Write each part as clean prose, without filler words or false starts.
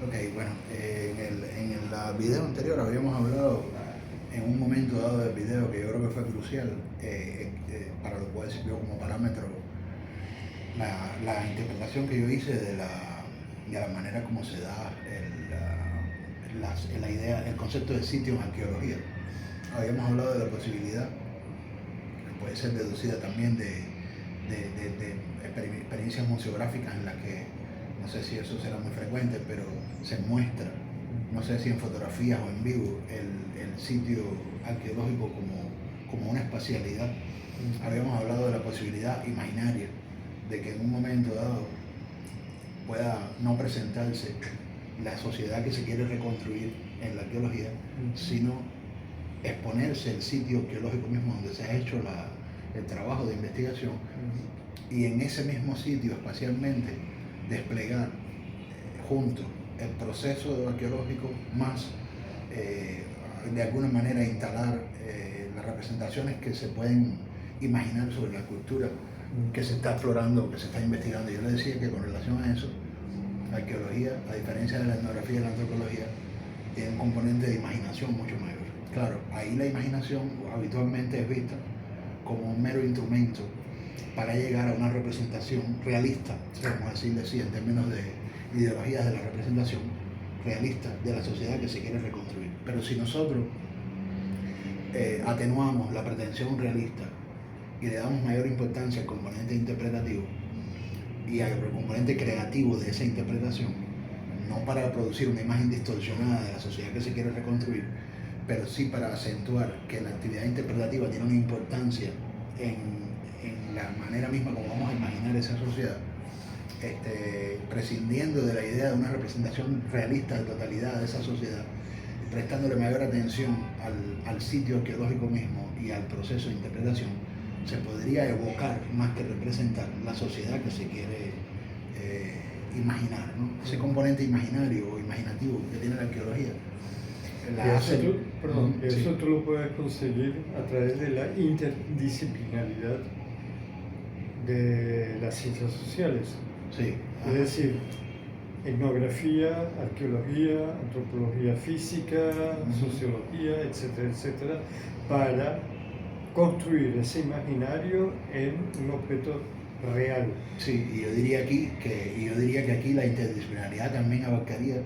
Ok, bueno, en el video anterior habíamos hablado en un momento dado del video que yo creo que fue crucial, para lo cual sirvió como parámetro la interpretación que yo hice de la manera como se da la idea, el concepto de sitio en arqueología. Habíamos hablado de la posibilidad, que puede ser deducida también de experiencias museográficas en las que, no sé si eso será muy frecuente, pero se muestra, no sé si en fotografías o en vivo, el sitio arqueológico como una espacialidad. Habíamos hablado de la posibilidad imaginaria de que en un momento dado pueda no presentarse la sociedad que se quiere reconstruir en la arqueología, sino exponerse el sitio arqueológico mismo donde se ha hecho el trabajo de investigación, y en ese mismo sitio espacialmente desplegar junto el proceso arqueológico más de alguna manera instalar las representaciones que se pueden imaginar sobre la cultura que se está explorando, que se está investigando. Yo le decía que con relación a eso, la arqueología, a diferencia de la etnografía y la antropología, tiene un componente de imaginación mucho mayor. Claro, ahí la imaginación habitualmente es vista como un mero instrumento para llegar a una representación realista, vamos a decirle así, en términos de ideologías de la representación realista de la sociedad que se quiere reconstruir. Pero si nosotros atenuamos la pretensión realista y le damos mayor importancia al componente interpretativo y al componente creativo de esa interpretación, no para producir una imagen distorsionada de la sociedad que se quiere reconstruir, pero sí para acentuar que la actividad interpretativa tiene una importancia en la manera misma como vamos a imaginar esa sociedad, prescindiendo de la idea de una representación realista de totalidad de esa sociedad, prestándole mayor atención al sitio arqueológico mismo y al proceso de interpretación, se podría evocar más que representar la sociedad que se quiere imaginar, ¿no? Ese componente imaginario o imaginativo que tiene la arqueología. Eso tú lo puedes conseguir a través de la interdisciplinaridad de las ciencias sociales. Sí. Es decir, etnografía, arqueología, antropología física, sociología, etcétera, etcétera, para construir ese imaginario en un objeto real. Sí, y yo diría que aquí la interdisciplinaridad también abarcaría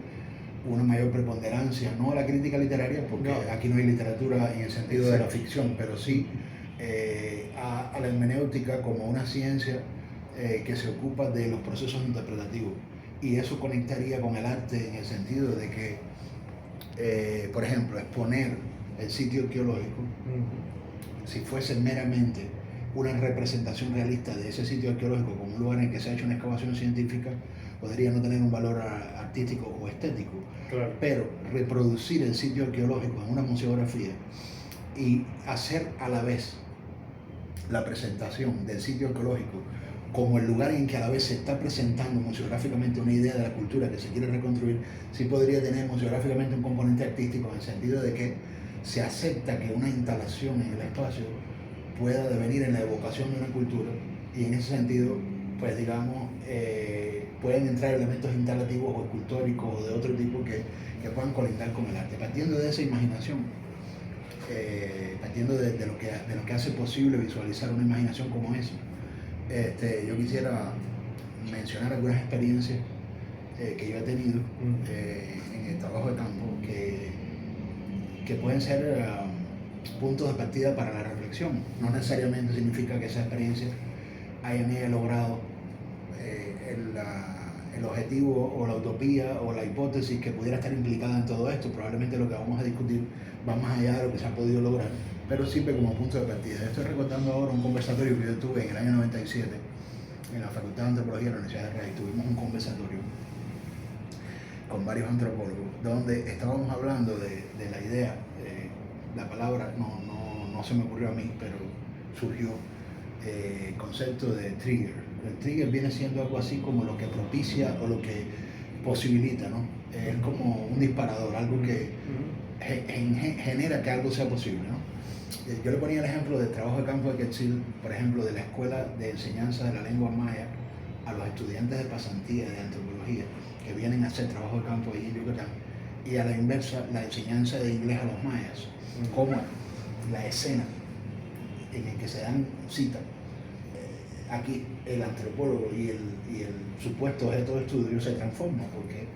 una mayor preponderancia, no a la crítica literaria, porque aquí no hay literatura en el sentido de la ficción, pero sí a la hermenéutica como una ciencia que se ocupa de los procesos interpretativos. Y eso conectaría con el arte en el sentido de que, por ejemplo, exponer el sitio arqueológico, si fuese meramente una representación realista de ese sitio arqueológico como un lugar en el que se ha hecho una excavación científica, podría no tener un valor artístico o estético. Claro. Pero reproducir el sitio arqueológico en una museografía y hacer a la vez la presentación del sitio arqueológico como el lugar en que a la vez se está presentando museográficamente una idea de la cultura que se quiere reconstruir, sí podría tener museográficamente un componente artístico, en el sentido de que se acepta que una instalación en el espacio pueda devenir en la evocación de una cultura, y en ese sentido, pues digamos, pueden entrar elementos instalativos o escultóricos o de otro tipo que puedan colindar con el arte. Partiendo de esa imaginación, partiendo de lo que hace posible visualizar una imaginación como esa, yo quisiera mencionar algunas experiencias que yo he tenido en el trabajo de campo que pueden ser puntos de partida para la reflexión. No necesariamente significa que esa experiencia haya logrado el objetivo o la utopía o la hipótesis que pudiera estar implicada en todo esto. Probablemente lo que vamos a discutir va más allá de lo que se ha podido lograr, pero sirve como punto de partida. Estoy recordando ahora un conversatorio que yo tuve en el año 97 en la Facultad de Antropología de la Universidad de Rey. Tuvimos un conversatorio con varios antropólogos donde estábamos hablando de la idea, la palabra no se me ocurrió a mí, pero surgió el concepto de trigger. El trigger viene siendo algo así como lo que propicia o lo que posibilita, ¿no? Es como un disparador, algo que genera que algo sea posible, ¿no? Yo le ponía el ejemplo del trabajo de campo de Quetzil, por ejemplo, de la Escuela de Enseñanza de la Lengua Maya a los estudiantes de pasantía de antropología, que que vienen a hacer trabajo de campo ahí en Yucatán, y a la inversa, la enseñanza de inglés a los mayas, como la escena en el que se dan cita. Aquí el antropólogo y el supuesto objeto de estudio se transforma, porque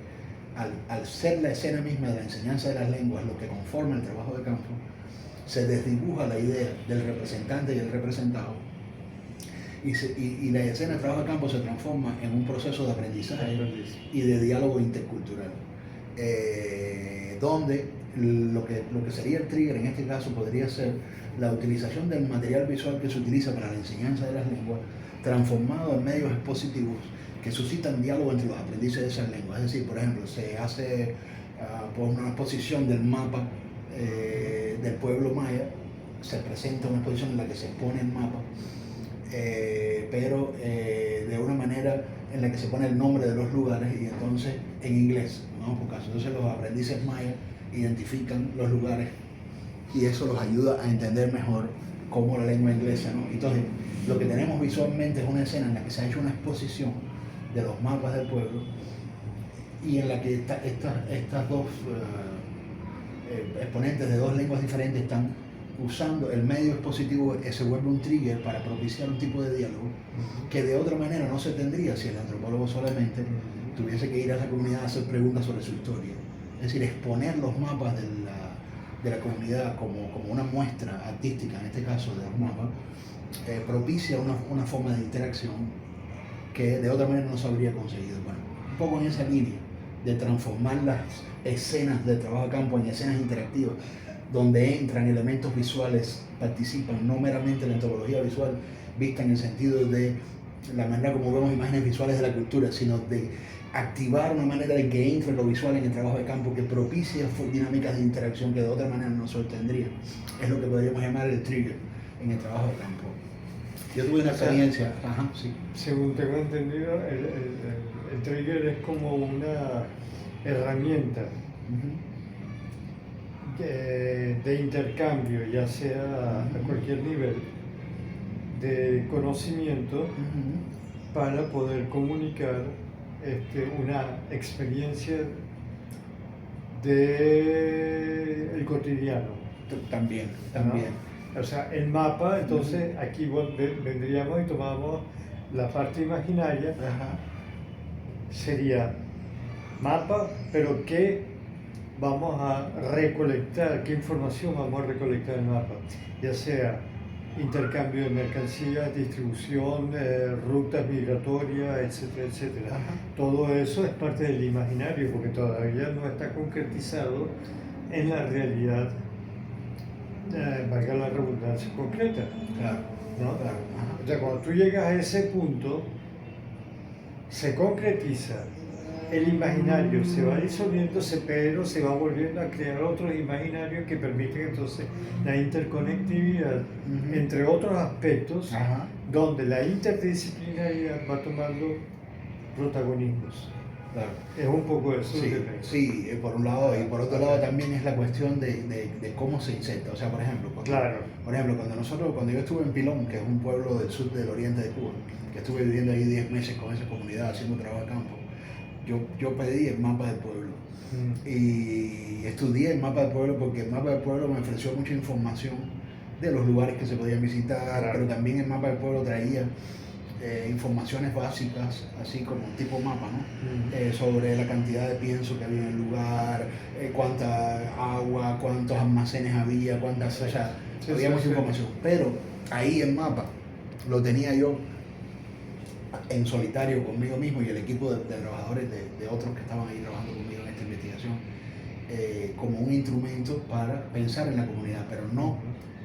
al ser la escena misma de la enseñanza de las lenguas lo que conforma el trabajo de campo, se desdibuja la idea del representante y el representado, y la escena de trabajo de campo se transforma en un proceso de aprendizaje y de diálogo intercultural, donde lo que sería el trigger en este caso podría ser la utilización del material visual que se utiliza para la enseñanza de las lenguas, transformado en medios expositivos que suscitan diálogo entre los aprendices de esas lenguas. Es decir, por ejemplo, se hace por una exposición del mapa del pueblo maya, se presenta una exposición en la que se expone el mapa, pero de una manera en la que se pone el nombre de los lugares, y entonces en inglés, ¿no? Porque entonces los aprendices mayas identifican los lugares y eso los ayuda a entender mejor cómo la lengua inglesa, ¿no? Entonces, lo que tenemos visualmente es una escena en la que se ha hecho una exposición de los mapas del pueblo y en la que estas dos exponentes de dos lenguas diferentes están usando el medio expositivo, que se vuelve un trigger para propiciar un tipo de diálogo que de otra manera no se tendría si el antropólogo solamente tuviese que ir a esa comunidad a hacer preguntas sobre su historia. Es decir, exponer los mapas de la comunidad como una muestra artística, en este caso de los mapas, propicia una forma de interacción que de otra manera no se habría conseguido. Bueno, un poco en esa línea de transformar las escenas de trabajo de campo en escenas interactivas, donde entran elementos visuales, participan, no meramente la antropología visual vista en el sentido de la manera como vemos imágenes visuales de la cultura, sino de activar una manera de que entre lo visual en el trabajo de campo que propicia dinámicas de interacción que de otra manera no se obtendría. Es lo que podríamos llamar el trigger en el trabajo de campo. Yo tuve una experiencia, sí. Según tengo entendido, el trigger es como una herramienta de intercambio, ya sea a cualquier nivel, de conocimiento para poder comunicar una experiencia del cotidiano. También. ¿No? O sea, el mapa, entonces aquí vendríamos y tomamos la parte imaginaria, sería mapa, pero ¿qué vamos a recolectar? ¿Qué información vamos a recolectar en el mapa? Ya sea intercambio de mercancías, distribución, rutas migratorias, etcétera, etcétera. Todo eso es parte del imaginario porque todavía no está concretizado en la realidad, valga la redundancia, concreta. Claro. ¿No? Claro. O sea, cuando tú llegas a ese punto, se concretiza, el imaginario se va disolviéndose, pero se va volviendo a crear otros imaginarios que permiten entonces la interconectividad entre otros aspectos, donde la interdisciplinaridad va tomando protagonismos. Claro. Es un poco eso. Sí, por un lado, y por otro lado también es la cuestión de cómo se inserta. O sea, por ejemplo, cuando yo estuve en Pilón, que es un pueblo del sur del oriente de Cuba, que estuve viviendo ahí 10 meses con esa comunidad haciendo trabajo de campo, yo pedí el mapa del pueblo y estudié el mapa del pueblo porque el mapa del pueblo me ofreció mucha información de los lugares que se podían visitar, pero también el mapa del pueblo traía informaciones básicas, así como tipo mapa, ¿no? Sobre la cantidad de pienso que había en el lugar, cuánta agua, cuántos almacenes había, había mucha información. Pero ahí el mapa lo tenía yo en solitario conmigo mismo y el equipo de trabajadores de otros que estaban ahí trabajando conmigo en esta investigación, como un instrumento para pensar en la comunidad, pero no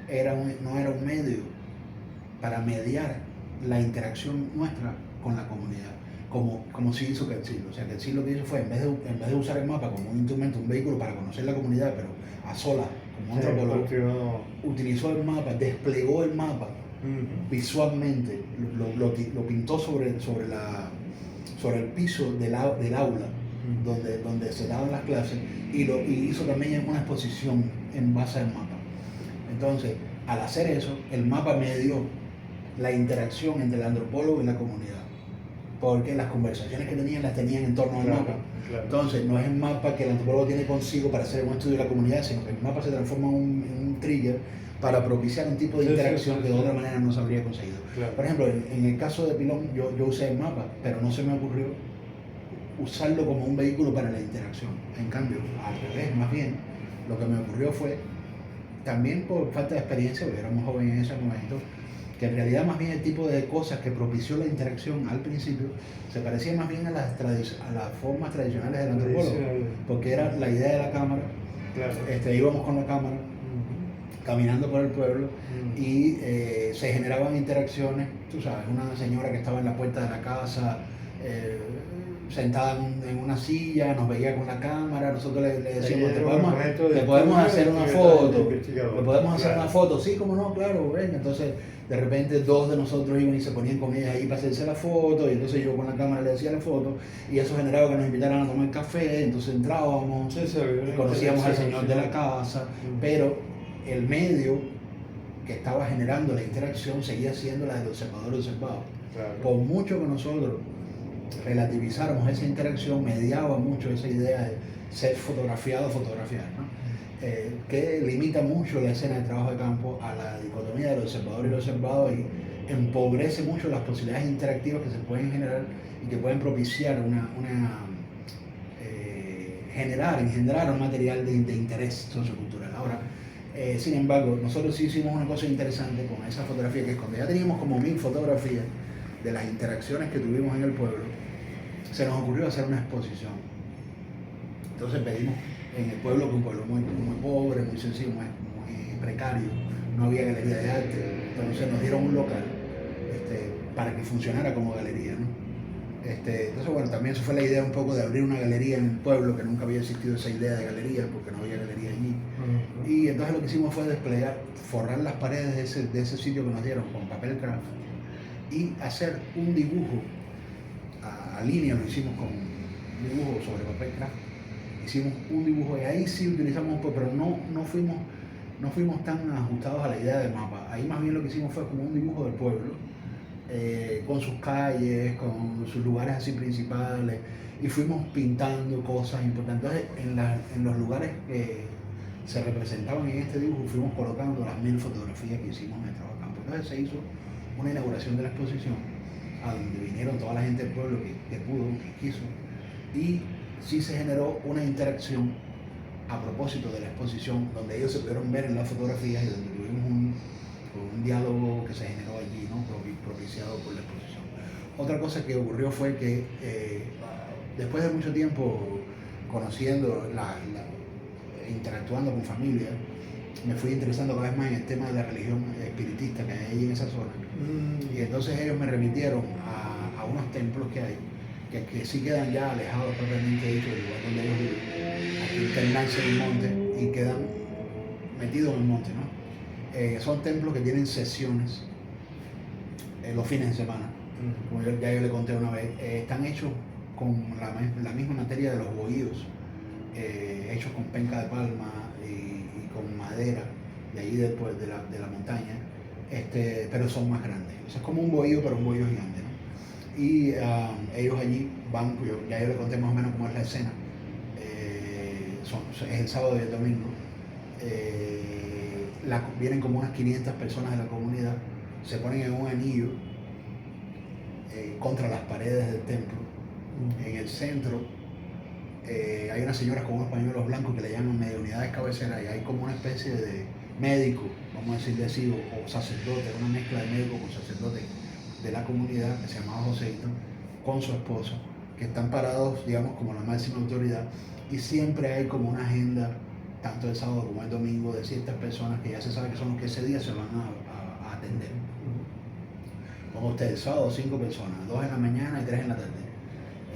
era un medio para mediar la interacción nuestra con la comunidad, como sí hizo Quetzil. O sea, Quetzil lo que hizo fue, en vez de usar el mapa como un instrumento, un vehículo para conocer la comunidad, pero a solas, como antropólogo, utilizó el mapa, desplegó el mapa visualmente, lo pintó sobre el piso del aula donde se daban las clases, y hizo también una exposición en base al mapa. Entonces, al hacer eso, el mapa me dio la interacción entre el antropólogo y la comunidad. porque las conversaciones que tenían las tenían en torno al Claro, mapa. claro. Entonces, no es el mapa que el antropólogo tiene consigo para hacer un estudio de la comunidad, sino que el mapa se transforma en un trigger para propiciar un tipo de Sí, sí, interacción sí, que de sí. otra manera no se habría conseguido. Claro. Por ejemplo, en el caso de Pilón, yo usé el mapa, pero no se me ocurrió usarlo como un vehículo para la interacción. En cambio, al revés, más bien, lo que me ocurrió fue, también por falta de experiencia, porque éramos jóvenes en ese momento, que en realidad más bien el tipo de cosas que propició la interacción al principio se parecía más bien a las formas tradicionales del antropólogo, Tradicionales. porque era la idea de la cámara, Claro. íbamos con la cámara, caminando por el pueblo y se generaban interacciones, tú sabes, una señora que estaba en la puerta de la casa, sentada en una silla, nos veía con la cámara, nosotros le decíamos, te podemos hacer una foto, le podemos hacer una foto, sí, como no, claro, venga. Entonces de repente dos de nosotros iban y se ponían con ella ahí para hacerse la foto, y entonces yo con la cámara le decía la foto, y eso generaba que nos invitaran a tomar café, entonces entrábamos, conocíamos al señor de la casa, pero el medio que estaba generando la interacción seguía siendo la del observador observado. Claro. Por mucho que nosotros relativizáramos esa interacción, mediaba mucho esa idea de ser fotografiado, fotografiar, ¿no? Que limita mucho la escena de trabajo de campo a la dicotomía del observador y el observado, y empobrece mucho las posibilidades interactivas que se pueden generar y que pueden propiciar engendrar un material de interés sociocultural. Ahora, sin embargo, nosotros sí hicimos una cosa interesante con esa fotografía, que es cuando ya teníamos como 1000 fotografías de las interacciones que tuvimos en el pueblo, se nos ocurrió hacer una exposición. Entonces pedimos en el pueblo, que es un pueblo muy pobre, muy sencillo, muy precario, no había galería de arte, entonces nos dieron un local para que funcionara como galería, ¿no? Entonces, bueno, también eso fue la idea un poco de abrir una galería en el pueblo, que nunca había existido esa idea de galería, porque no había galería allí. Y entonces lo que hicimos fue forrar las paredes de ese sitio que nos dieron con papel craft y hacer un dibujo a línea, lo hicimos con un dibujo sobre papel craft. Hicimos un dibujo y ahí sí utilizamos un poco, pero no fuimos tan ajustados a la idea de mapa. Ahí más bien lo que hicimos fue como un dibujo del pueblo, con sus calles, con sus lugares así principales, y fuimos pintando cosas importantes. Entonces, en los lugares que se representaban en este dibujo, fuimos colocando las 1000 fotografías que hicimos en el trabajo de campo. Entonces se hizo una inauguración de la exposición, a donde vinieron toda la gente del pueblo que pudo, que quiso, y sí se generó una interacción a propósito de la exposición, donde ellos se pudieron ver en las fotografías y donde tuvimos un diálogo que se generó allí, ¿no? Propiciado por la exposición. Otra cosa que ocurrió fue que después de mucho tiempo conociendo, interactuando con familias, me fui interesando cada vez más en el tema de la religión espiritista que hay ahí en esa zona. Y entonces ellos me remitieron a unos templos que hay, que sí quedan ya alejados propiamente dicho del lugar donde ellos viven, aquí internarse en el monte, y quedan metidos en el monte, ¿no? Son templos que tienen sesiones los fines de semana, como ya yo le conté una vez. Están hechos con la misma materia de los bohíos, hechos con penca de palma y con madera de ahí después de la montaña, pero son más grandes. O sea, es como un bohío, pero un bohío gigante, ¿no? Y ellos allí van, ya yo le conté más o menos cómo es la escena. Es el sábado y el domingo. Vienen como unas 500 personas de la comunidad, se ponen en un anillo contra las paredes del templo. En el centro hay unas señoras con unos pañuelos blancos que le llaman mediunidades cabeceras, y hay como una especie de médico, vamos a decirle así, o sacerdote, una mezcla de médico con sacerdote de la comunidad, que se llamaba Joseito, con su esposa, que están parados, digamos, como la máxima autoridad, y siempre hay como una agenda, tanto el sábado como el domingo, de ciertas personas que ya se sabe que son los que ese día se van a atender. Como ustedes, el sábado 5 personas, 2 en la mañana y 3 en la tarde.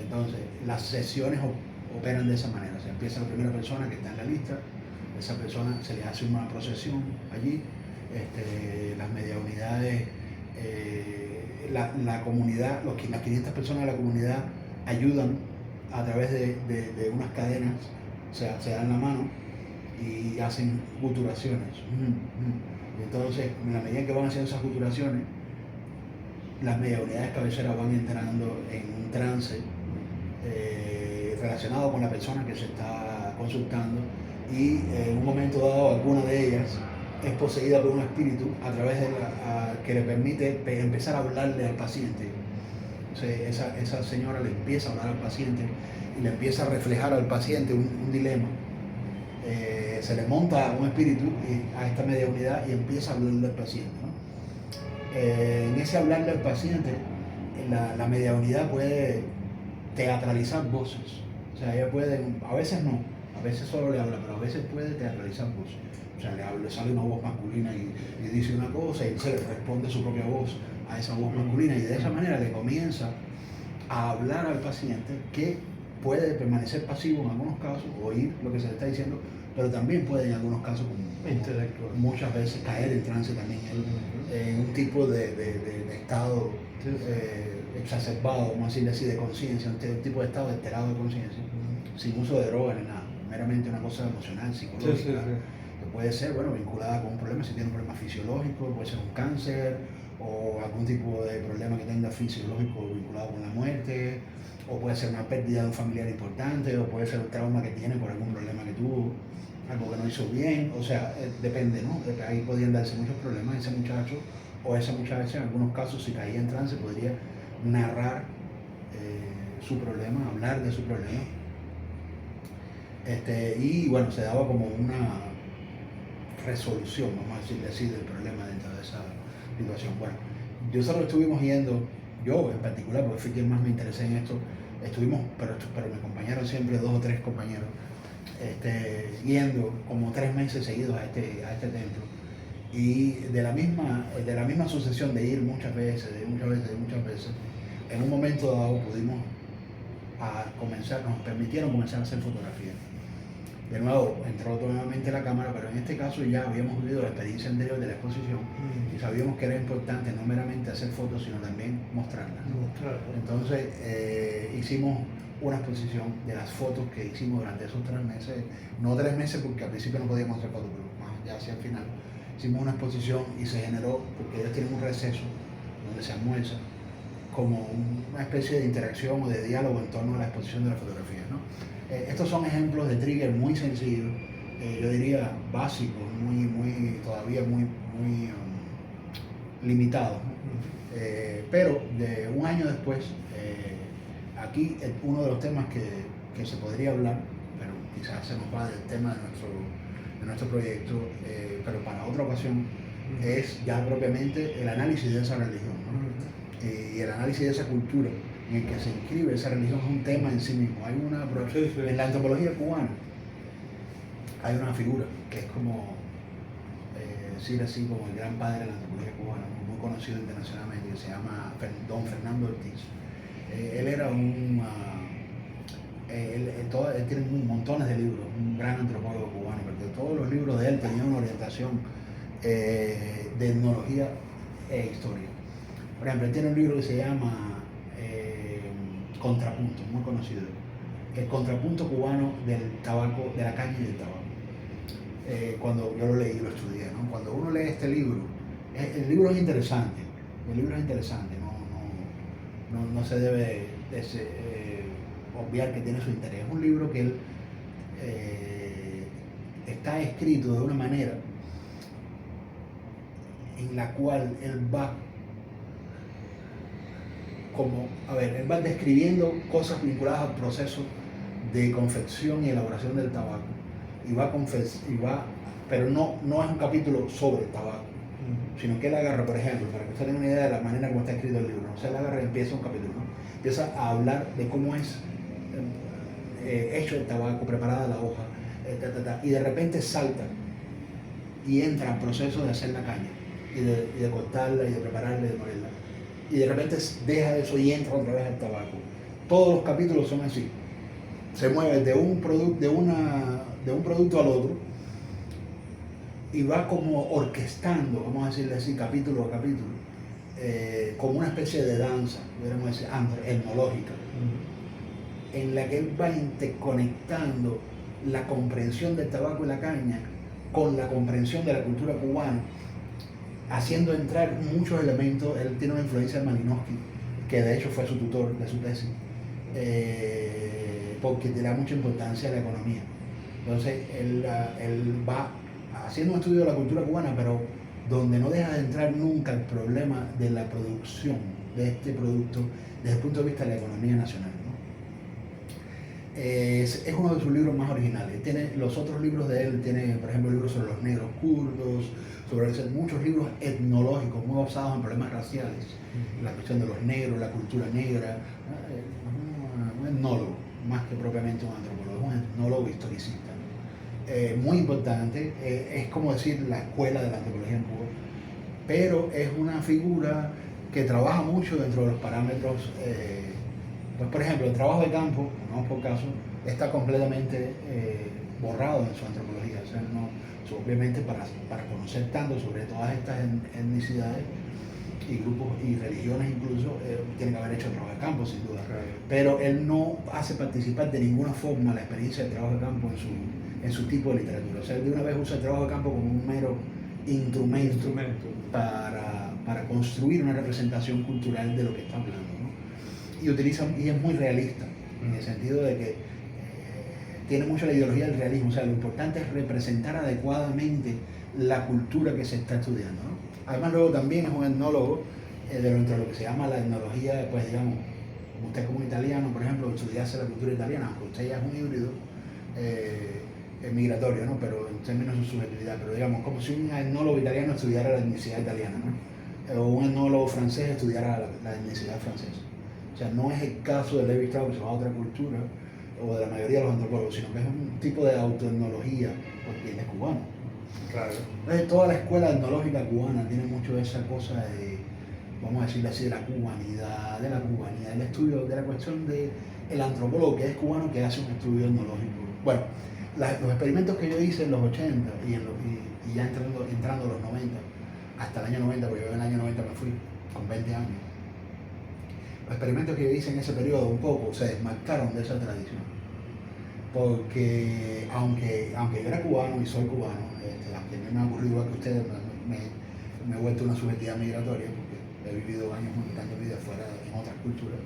Entonces, las sesiones operan de esa manera. Se empieza la primera persona que está en la lista, esa persona se le hace una procesión allí, las media unidades, la comunidad, las 500 personas de la comunidad ayudan a través de unas cadenas, o sea, se dan la mano y hacen guturaciones. Y entonces, en la medida que van haciendo esas guturaciones, las mediunidades cabeceras van entrando en un trance relacionado con la persona que se está consultando y en un momento dado alguna de ellas es poseída por un espíritu a través de que le permite empezar a hablarle al paciente. Entonces, esa señora le empieza a hablar al paciente y le empieza a reflejar al paciente un dilema. Se le monta un espíritu a esta mediunidad y empieza a hablarle al paciente, ¿no? En ese hablarle al paciente, la mediunidad puede teatralizar voces. O sea, ella puede, a veces no, a veces solo le habla, pero a veces puede teatralizar voces. O sea, le sale una voz masculina y dice una cosa y él se le responde su propia voz a esa voz masculina y de esa manera le comienza a hablar al paciente, que puede permanecer pasivo en algunos casos, oír lo que se le está diciendo, pero también puede en algunos casos, intelectual, muchas veces caer en trance también, en un tipo de estado exacerbado, vamos a decirle así, de conciencia, un tipo de estado alterado de conciencia, sin uso de drogas ni nada, meramente una cosa emocional, psicológica, que puede ser, bueno, vinculada con un problema, si tiene un problema fisiológico, puede ser un cáncer, o algún tipo de problema que tenga fisiológico vinculado con la muerte, o puede ser una pérdida de un familiar importante, o puede ser un trauma que tiene por algún problema que tuvo, algo que no hizo bien, o sea, depende, ¿no? Ahí podían darse muchos problemas. Ese muchacho o esa muchacha, en algunos casos, si caía en trance, podría narrar su problema, hablar de su problema. Y bueno, se daba como una resolución, vamos a decirle así, del problema dentro de esa situación. Bueno, nosotros estuvimos yendo, yo en particular, porque fui quien más me interesé en esto, estuvimos, pero me acompañaron siempre 2 o 3 compañeros, yendo como 3 meses seguidos a este templo. Y de la misma sucesión de ir muchas veces, en un momento dado pudimos nos permitieron comenzar a hacer fotografías. De nuevo, entró nuevamente la cámara, pero en este caso ya habíamos vivido la experiencia anterior de la exposición y sabíamos que era importante no meramente hacer fotos, sino también mostrarlas. Entonces hicimos una exposición de las fotos que hicimos durante esos 3 meses, no 3 meses porque al principio no podíamos hacer fotos, pero más ya hacia el final. Hicimos una exposición y se generó, porque ellos tienen un receso donde se almuerza, como una especie de interacción o de diálogo en torno a la exposición de las fotografías, ¿no? Estos son ejemplos de trigger muy sencillos, yo diría básicos, todavía muy limitados, ¿no? Pero de un año después, aquí uno de los temas que se podría hablar, pero quizás se nos va del tema de nuestro proyecto, pero para otra ocasión, es ya propiamente el análisis de esa religión, ¿no? Y el análisis de esa cultura en el que se inscribe esa religión es un tema en sí mismo. En la antropología cubana hay una figura que es como, decir así, como el gran padre de la antropología cubana, muy conocido internacionalmente, que se llama Don Fernando Ortiz. Él era él tiene montones de libros, un gran antropólogo cubano, porque todos los libros de él tenían una orientación de etnología e historia. Por ejemplo, él tiene un libro que se llama Contrapunto, muy conocido. El contrapunto cubano del tabaco, de la caña y del tabaco. Cuando yo lo leí, lo estudié, ¿no? Cuando uno lee este libro, el libro es interesante, no se debe obviar que tiene su interés. Es un libro que él está escrito de una manera en la cual él va él va describiendo cosas vinculadas al proceso de confección y elaboración del tabaco. Pero no es un capítulo sobre el tabaco, sino que él agarra, por ejemplo, para que usted tenga una idea de la manera como está escrito el libro, ¿no? O sea, él agarra y empieza un capítulo, ¿no? Empieza a hablar de cómo es hecho el tabaco, preparada la hoja, y de repente salta y entra al proceso de hacer la caña, y de cortarla, y de prepararla, y de molerla. Y de repente deja eso y entra otra vez al tabaco. Todos los capítulos son así. Se mueve de un producto al otro y va como orquestando, vamos a decirle así, capítulo a capítulo, como una especie de danza, podríamos decir, etnológica, en la que él va interconectando la comprensión del tabaco y la caña con la comprensión de la cultura cubana haciendo entrar muchos elementos. Él tiene una influencia de Malinowski, que de hecho fue su tutor de su tesis, porque le da mucha importancia a la economía. Entonces él va haciendo un estudio de la cultura cubana, pero donde no deja de entrar nunca el problema de la producción de este producto desde el punto de vista de la economía nacional, ¿no? Es uno de sus libros más originales. Tiene los otros libros de él, tiene por ejemplo libros sobre los negros kurdos, sobre muchos libros etnológicos muy basados en problemas raciales, la cuestión de los negros, la cultura negra. Un etnólogo, más que propiamente un antropólogo, un etnólogo historicista. Muy importante, es como decir la escuela de la antropología en Cuba, pero es una figura que trabaja mucho dentro de los parámetros. Pues por ejemplo, el trabajo de campo, no por caso, está completamente borrado en su antropología. O sea, no, obviamente para conocer tanto sobre todas estas etnicidades y grupos y religiones incluso, tiene que haber hecho el trabajo de campo sin duda. Claro. Pero él no hace participar de ninguna forma la experiencia del trabajo de campo en su tipo de literatura. O sea, él de una vez usa el trabajo de campo como un mero instrumento. Para construir una representación cultural de lo que está hablando, ¿no? Y es muy realista, en el sentido de que tiene mucho la ideología del realismo. O sea, lo importante es representar adecuadamente la cultura que se está estudiando, ¿no? Además, luego también es un etnólogo dentro de lo que se llama la etnología, pues digamos, usted como italiano, por ejemplo, estudiase la cultura italiana, aunque usted ya es un híbrido migratorio, ¿no? Pero en términos de subjetividad, pero digamos, como si un etnólogo italiano estudiara la etnicidad italiana, ¿no? O un etnólogo francés estudiara la etnicidad francesa. O sea, no es el caso de Levi Strauss, que se va a otra cultura, o de la mayoría de los antropólogos, sino que es un tipo de autoetnología, porque él es cubano. Claro. Entonces, toda la escuela etnológica cubana tiene mucho esa cosa de, vamos a decirlo así, de la cubanidad, el estudio de la cuestión del antropólogo que es cubano que hace un estudio etnológico. Bueno, los experimentos que yo hice en los 80 y ya entrando a los 90, hasta el año 90, porque yo en el año 90 me fui con 20 años, los experimentos que yo hice en ese periodo un poco se desmarcaron de esa tradición. Porque aunque yo era cubano y soy cubano, aunque me ha ocurrido igual que ustedes, me he vuelto una subjetividad migratoria, porque he vivido años montando vida fuera en otras culturas,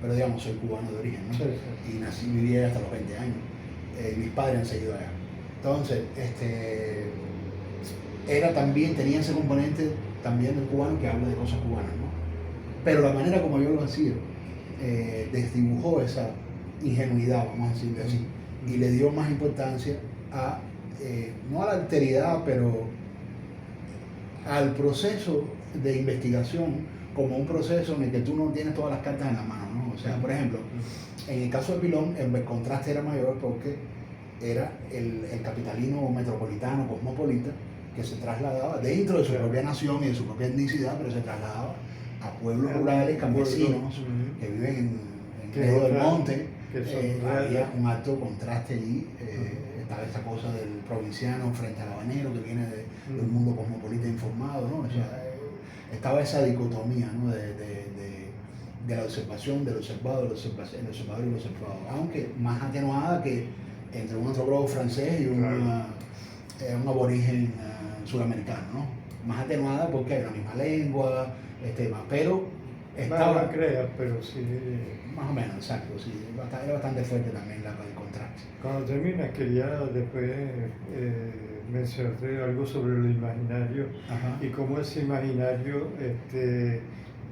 pero digamos, soy cubano de origen, ¿no? Sí, sí. Y nací y viví hasta los 20 años. Mis padres han seguido allá. Entonces, tenía ese componente también del cubano que habla de cosas cubanas, ¿no? Pero la manera como yo lo hacía desdibujó esa ingenuidad, vamos a decirlo así, y le dio más importancia no a la alteridad, pero al proceso de investigación como un proceso en el que tú no tienes todas las cartas en la mano, ¿no? O sea, por ejemplo, en el caso de Pilón, el contraste era mayor porque era el capitalino metropolitano, cosmopolita, que se trasladaba dentro de su propia nación y de su propia etnicidad, pero se trasladaba a pueblos rurales, campesinos, que viven en medio del monte. Había un alto contraste allí. Estaba esa cosa del provinciano frente al habanero que viene de un mundo cosmopolita informado, ¿no? O sea, estaba esa dicotomía, ¿no? de la observación, del observado, el observador y el observado, aunque más atenuada que entre un antropólogo francés y un aborigen sudamericano, ¿no? Más atenuada porque hay la misma lengua, pero estaba... No creas, pero sí... Más o menos, exacto, sí, era bastante fuerte también el contraste. Cuando terminas, quería después mencionarte algo sobre lo imaginario. Ajá. Y cómo ese imaginario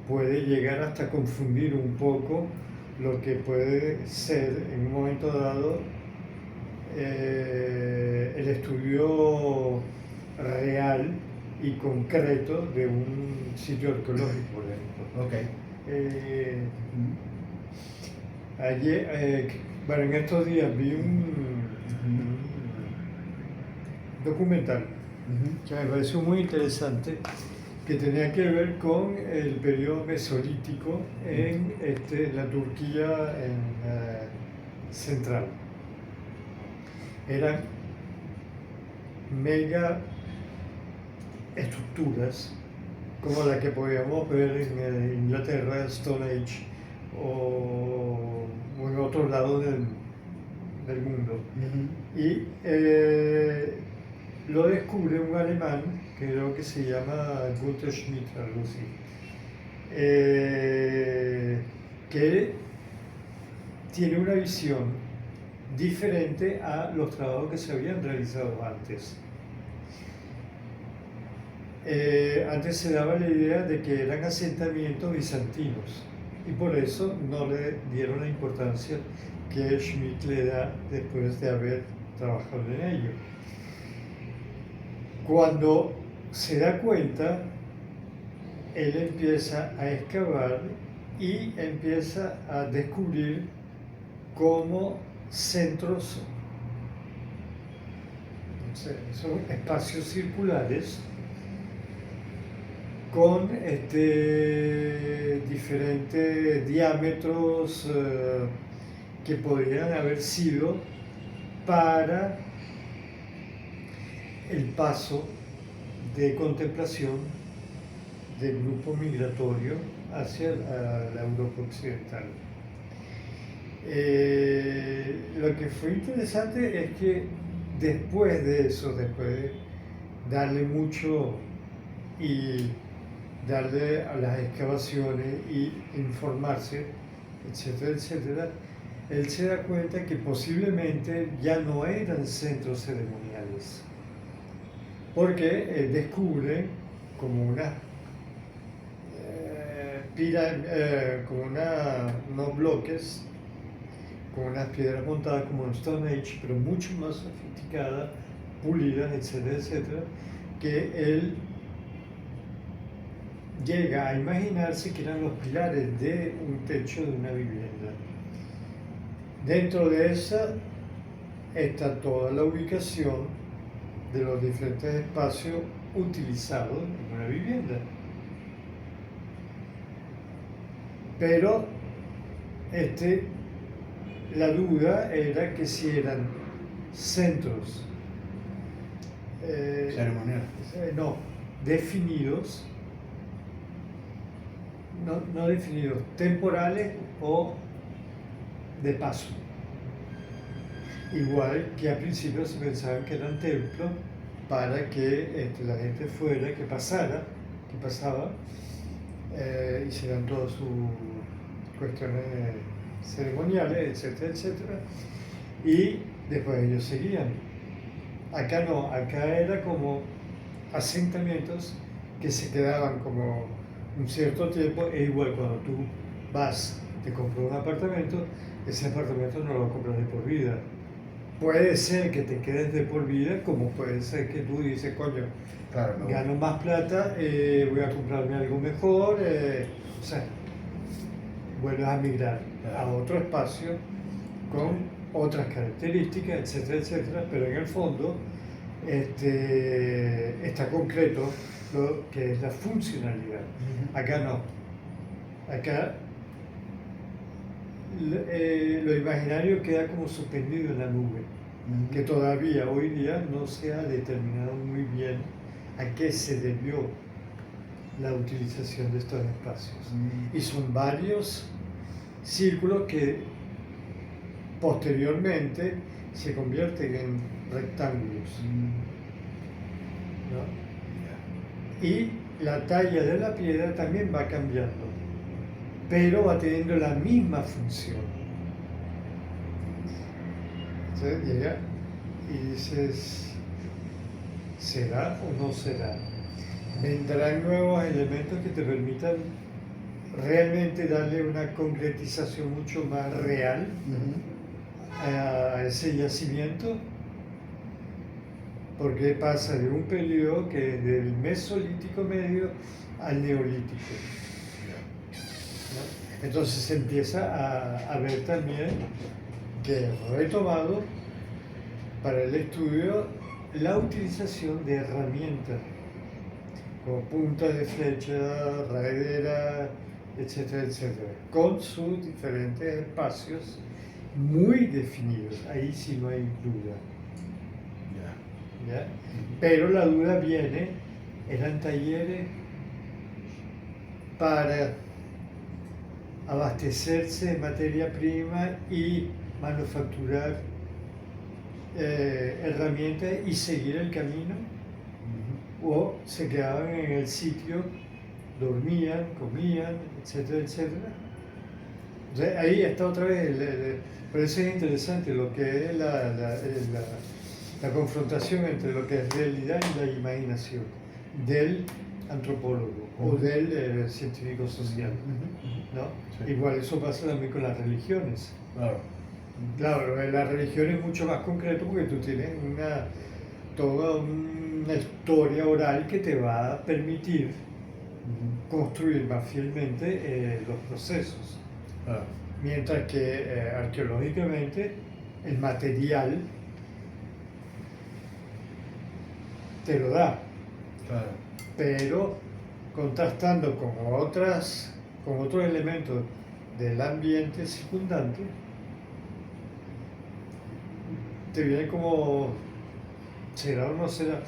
puede llegar hasta confundir un poco lo que puede ser en un momento dado el estudio real y concreto de un sitio arqueológico, por ejemplo. Okay. Ayer, bueno, en estos días vi un documental que me pareció muy interesante, que tenía que ver con el periodo mesolítico en la Turquía central. Eran mega estructuras como la que podíamos ver en Inglaterra, Stone Age, o en otros lados del mundo. Y lo descubre un alemán, que creo que se llama Gunther Schmidt, algo así, que tiene una visión diferente a los trabajos que se habían realizado antes. Antes se daba la idea de que eran asentamientos bizantinos y por eso no le dieron la importancia que Schmidt le da después de haber trabajado en ello. Cuando se da cuenta, él empieza a excavar y empieza a descubrir cómo centros, son espacios circulares con diferentes diámetros que podrían haber sido para el paso de contemplación del grupo migratorio hacia la Europa occidental. Lo que fue interesante es que después de eso, después de darle mucho y darle a las excavaciones y informarse, etcétera, etcétera, él se da cuenta que posiblemente ya no eran centros ceremoniales, porque él descubre como una unos bloques, con unas piedras montadas como en Stone Age, pero mucho más sofisticadas, pulidas, etcétera, etcétera, que él llega a imaginarse que eran los pilares de un techo de una vivienda. Dentro de esa está toda la ubicación de los diferentes espacios utilizados en una vivienda. Pero la duda era que si eran centros ceremonial. No, definidos, no definidos, temporales o de paso. Igual que al principio se pensaba que eran templos para que la gente fuera, que pasaba, hicieran todas sus cuestiones ceremoniales, etcétera, etcétera, y después ellos seguían. Acá no, acá era como asentamientos que se quedaban como un cierto tiempo, e igual cuando tú vas, te compras un apartamento, ese apartamento no lo compras de por vida. Puede ser que te quedes de por vida, como puede ser que tú dices, coño, claro, gano más plata, voy a comprarme algo mejor, o sea, vuelves a migrar a otro espacio con otras características, etcétera, etcétera, pero en el fondo está concreto lo que es la funcionalidad. Acá no. Acá lo imaginario queda como suspendido en la nube, que todavía hoy día no se ha determinado muy bien a qué se debió la utilización de estos espacios. Y son varios círculos que posteriormente se convierten en rectángulos, ¿no? Y la talla de la piedra también va cambiando, pero va teniendo la misma función. Entonces llega y dices, ¿será o no será? ¿Vendrán nuevos elementos que te permitan realmente darle una concretización mucho más real a ese yacimiento? Porque pasa de un periodo que es del mesolítico medio al neolítico, ¿no? Entonces se empieza a ver también que es retomado para el estudio la utilización de herramientas como puntas de flecha, raedera, etcétera, etcétera, con sus diferentes espacios muy definidos. Ahí sí no hay duda. ¿Ya? Pero la duda viene, eran talleres para abastecerse de materia prima y manufacturar herramientas y seguir el camino, o se quedaban en el sitio, dormían, comían, etcétera, etcétera. O sea, ahí está otra vez, por eso es interesante lo que es la confrontación entre lo que es realidad y la imaginación del antropólogo o del científico social, ¿no? Sí. Igual eso pasa también con las religiones. Claro. Claro, la religión es mucho más concreto porque tú tienes toda una historia oral que te va a permitir construir más fielmente los procesos. Claro. Mientras que arqueológicamente el material te lo da, Claro. pero contrastando con otros elementos del ambiente circundante, te viene como, será o no será.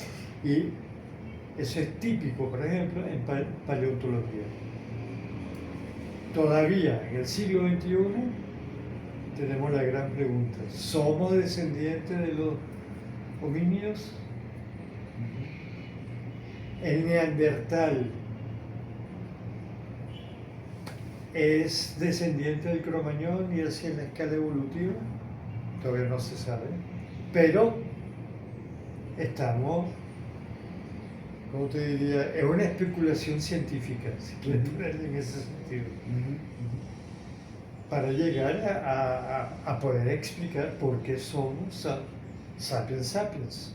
Y eso es típico, por ejemplo, en paleontología. Todavía en el siglo XXI tenemos la gran pregunta: ¿somos descendientes de los homínidos? ¿El neandertal es descendiente del cromañón y así en la escala evolutiva? Todavía no se sabe, pero estamos, ¿cómo te diría? Es una especulación científica, si quieres verlo en ese sentido, para llegar a poder explicar por qué somos sapiens sapiens,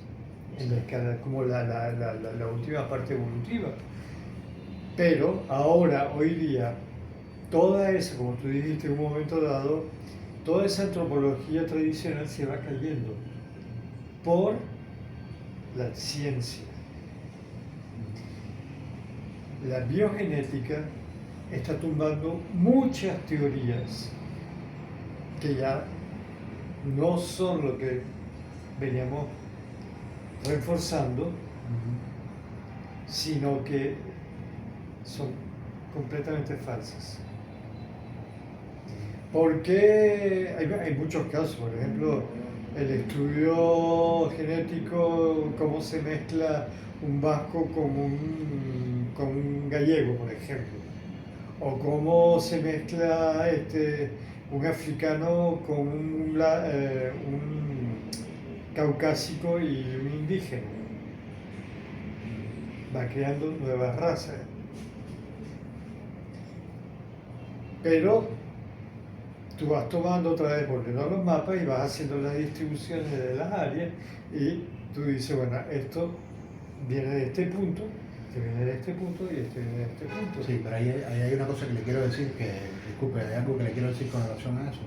en la escala, como la última parte evolutiva. Pero ahora, hoy día, toda esa, como tú dijiste en un momento dado, toda esa antropología tradicional se va cayendo por la ciencia. La biogenética está tumbando muchas teorías que ya no son lo que veníamos reforzando, sino que son completamente falsas. Porque hay muchos casos, por ejemplo, el estudio genético, cómo se mezcla un vasco con un gallego, por ejemplo, o cómo se mezcla un africano con un caucásico y un indígena. Va creando nuevas razas. Pero tú vas tomando otra vez, volviendo a los mapas, y vas haciendo las distribuciones de las áreas, y tú dices, bueno, esto viene de este punto, este viene de este punto y este viene de este punto. Sí, pero ahí hay una cosa que le quiero decir, disculpe, hay algo que le quiero decir con relación a eso,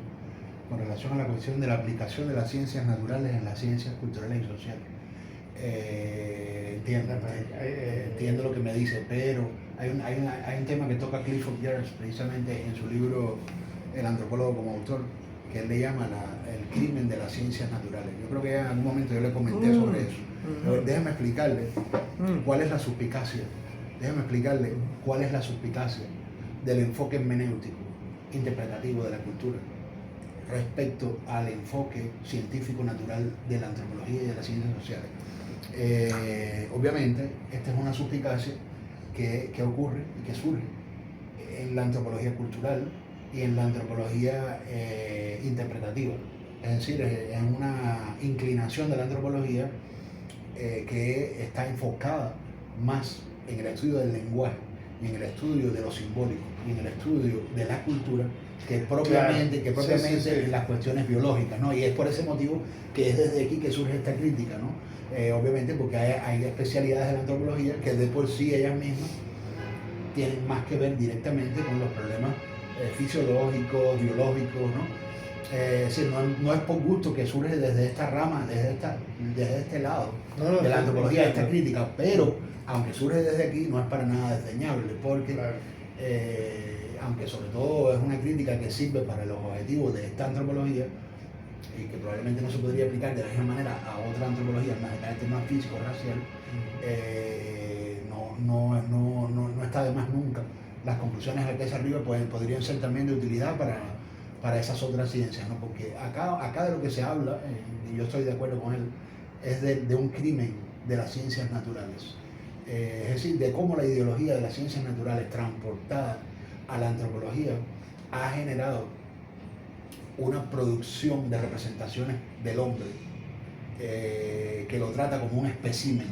con relación a la cuestión de la aplicación de las ciencias naturales en las ciencias culturales y sociales. Entiendo lo que me dice, pero hay un tema que toca Clifford Geertz precisamente en su libro El antropólogo como autor, que él le llama el crimen de las ciencias naturales. Yo creo que en algún momento yo le comenté sobre eso. Pero déjame explicarle cuál es la suspicacia. Déjame explicarle cuál es la suspicacia del enfoque hermenéutico, interpretativo de la cultura respecto al enfoque científico natural de la antropología y de las ciencias sociales. Obviamente, esta es una suspicacia que ocurre y que surge en la antropología cultural y en la antropología interpretativa. Es decir, es una inclinación de la antropología que está enfocada más en el estudio del lenguaje y en el estudio de lo simbólico y en el estudio de la cultura que propiamente, sí. En las cuestiones biológicas, ¿no? Y es por ese motivo que es desde aquí que surge esta crítica, ¿no? Obviamente porque hay especialidades de la antropología que de por sí ellas mismas tienen más que ver directamente con los problemas fisiológicos, biológicos, ¿no? Es decir, no es por gusto que surge desde esta rama, desde este lado de la antropología, esta crítica, pero aunque surge desde aquí no es para nada desdeñable, porque aunque sobre todo es una crítica que sirve para los objetivos de esta antropología y que probablemente no se podría aplicar de la misma manera a otra antropología más de carácter más físico, racial, no está de más nunca. Las conclusiones a las que se arriba podrían ser también de utilidad para esas otras ciencias, ¿no? Porque acá de lo que se habla, y yo estoy de acuerdo con él, es de un crimen de las ciencias naturales. Es decir, de cómo la ideología de las ciencias naturales transportada a la antropología ha generado una producción de representaciones del hombre que lo trata como un espécimen.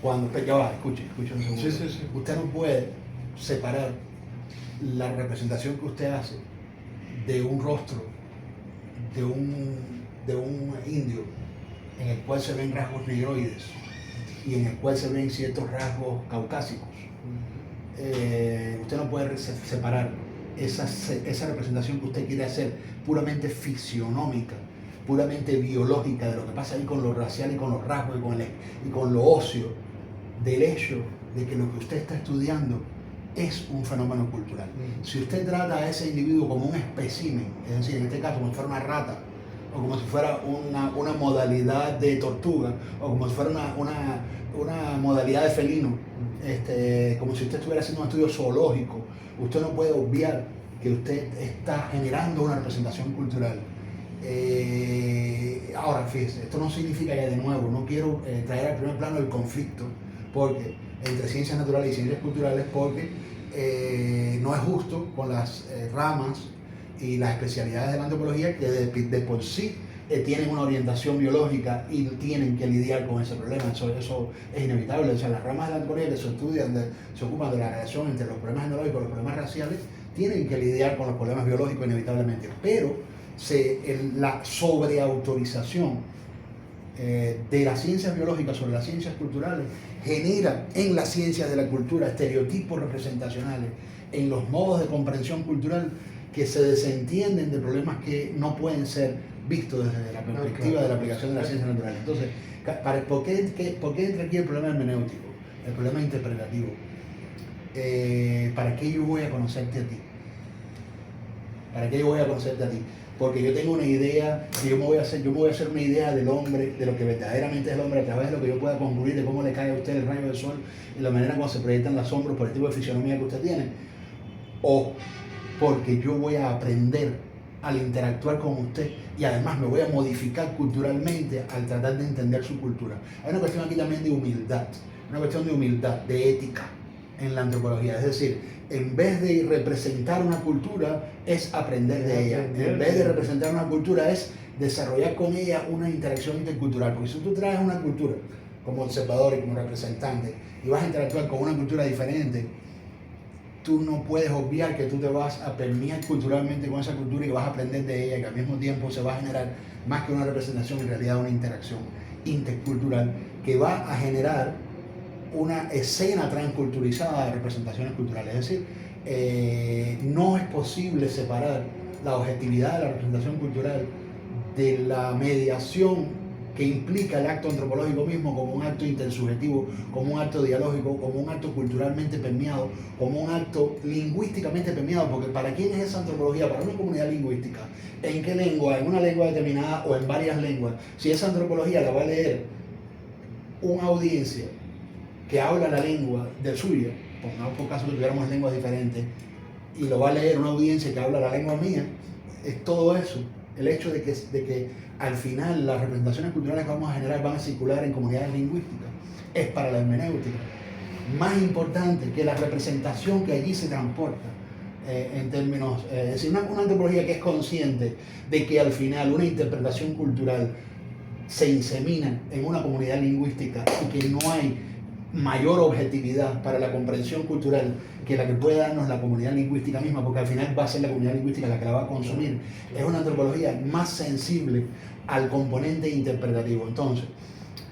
Cuando usted, ya va, escuche un segundo. Sí. Usted no puede separar la representación que usted hace de un rostro de un indio en el cual se ven rasgos negroides y en el cual se ven ciertos rasgos caucásicos. Usted no puede separar esa representación que usted quiere hacer puramente fisionómica, puramente biológica, de lo que pasa ahí con lo racial y con los rasgos y con lo óseo, del hecho de que lo que usted está estudiando es un fenómeno cultural. Si usted trata a ese individuo como un espécimen, es decir, en este caso como si fuera una rata, o como si fuera una modalidad de tortuga, o como si fuera una modalidad de felino, como si usted estuviera haciendo un estudio zoológico, usted no puede obviar que usted está generando una representación cultural. Ahora, fíjese, esto no significa que de nuevo, no quiero traer al primer plano el conflicto entre ciencias naturales y ciencias culturales, porque no es justo con las ramas y las especialidades de la antropología que de por sí tienen una orientación biológica y tienen que lidiar con ese problema. Eso es inevitable. O sea, las ramas de la antropología que se estudian, se ocupan de la relación entre los problemas genológicos y los problemas raciales, tienen que lidiar con los problemas biológicos inevitablemente. Pero la sobreautorización de las ciencias biológicas sobre las ciencias culturales genera en las ciencias de la cultura estereotipos representacionales, en los modos de comprensión cultural que se desentienden de problemas que no pueden ser vistos desde la perspectiva de la aplicación de las ciencias naturales. Entonces, ¿por qué entra aquí el problema hermenéutico, el problema interpretativo? ¿Para qué yo voy a conocerte a ti? ¿Para qué yo voy a conocerte a ti? Porque yo tengo una idea, y yo me voy a hacer una idea del hombre, de lo que verdaderamente es el hombre, a través de lo que yo pueda concluir de cómo le cae a usted el rayo del sol y la manera como se proyectan las sombras por el tipo de fisionomía que usted tiene. O porque yo voy a aprender al interactuar con usted y además me voy a modificar culturalmente al tratar de entender su cultura. Hay una cuestión aquí también de humildad, de ética en la antropología. Es decir, en vez de representar una cultura, es aprender de ella. En vez de representar una cultura, es desarrollar con ella una interacción intercultural. Porque si tú traes una cultura como observador y como representante y vas a interactuar con una cultura diferente, tú no puedes obviar que tú te vas a permear culturalmente con esa cultura y que vas a aprender de ella, y que al mismo tiempo se va a generar más que una representación, en realidad una interacción intercultural que va a generar una escena transculturizada de representaciones culturales. Es decir, no es posible separar la objetividad de la representación cultural de la mediación que implica el acto antropológico mismo como un acto intersubjetivo, como un acto dialógico, como un acto culturalmente permeado, como un acto lingüísticamente permeado, porque ¿para quién es esa antropología? Para una comunidad lingüística. ¿En qué lengua? ¿En una lengua determinada o en varias lenguas? Si esa antropología la va a leer una audiencia que habla la lengua de suya, por caso que tuviéramos lenguas diferentes, y lo va a leer una audiencia que habla la lengua mía, es todo eso. El hecho de que al final las representaciones culturales que vamos a generar van a circular en comunidades lingüísticas es para la hermenéutica más importante que la representación que allí se transporta en términos, es decir, una antropología que es consciente de que al final una interpretación cultural se insemina en una comunidad lingüística y que no hay mayor objetividad para la comprensión cultural que la que puede darnos la comunidad lingüística misma, porque al final va a ser la comunidad lingüística la que la va a consumir. Es una antropología más sensible al componente interpretativo. Entonces,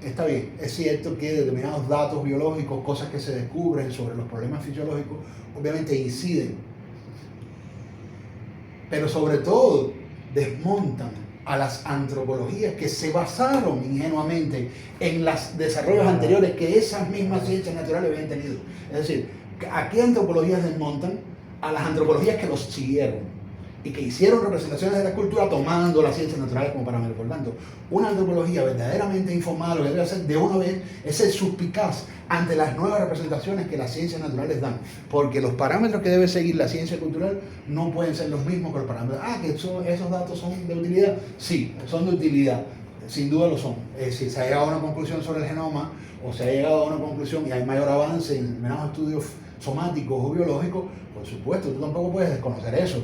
está bien, es cierto que determinados datos biológicos, cosas que se descubren sobre los problemas fisiológicos, obviamente inciden, pero sobre todo desmontan a las antropologías que se basaron ingenuamente en los desarrollos anteriores que esas mismas ciencias naturales habían tenido. Es decir, ¿a qué antropologías desmontan? A las antropologías que los siguieron. y que hicieron representaciones de la cultura tomando las ciencias naturales como parámetro. Por tanto, una antropología verdaderamente informada lo que debe hacer de una vez es ser suspicaz ante las nuevas representaciones que las ciencias naturales dan, porque los parámetros que debe seguir la ciencia cultural no pueden ser los mismos que los parámetros. Que esos datos son de utilidad. Sí, son de utilidad, sin duda lo son. Si se ha llegado a una conclusión sobre el genoma, o se ha llegado a una conclusión y hay mayor avance en menos estudios somáticos o biológicos, por supuesto, tú tampoco puedes desconocer eso.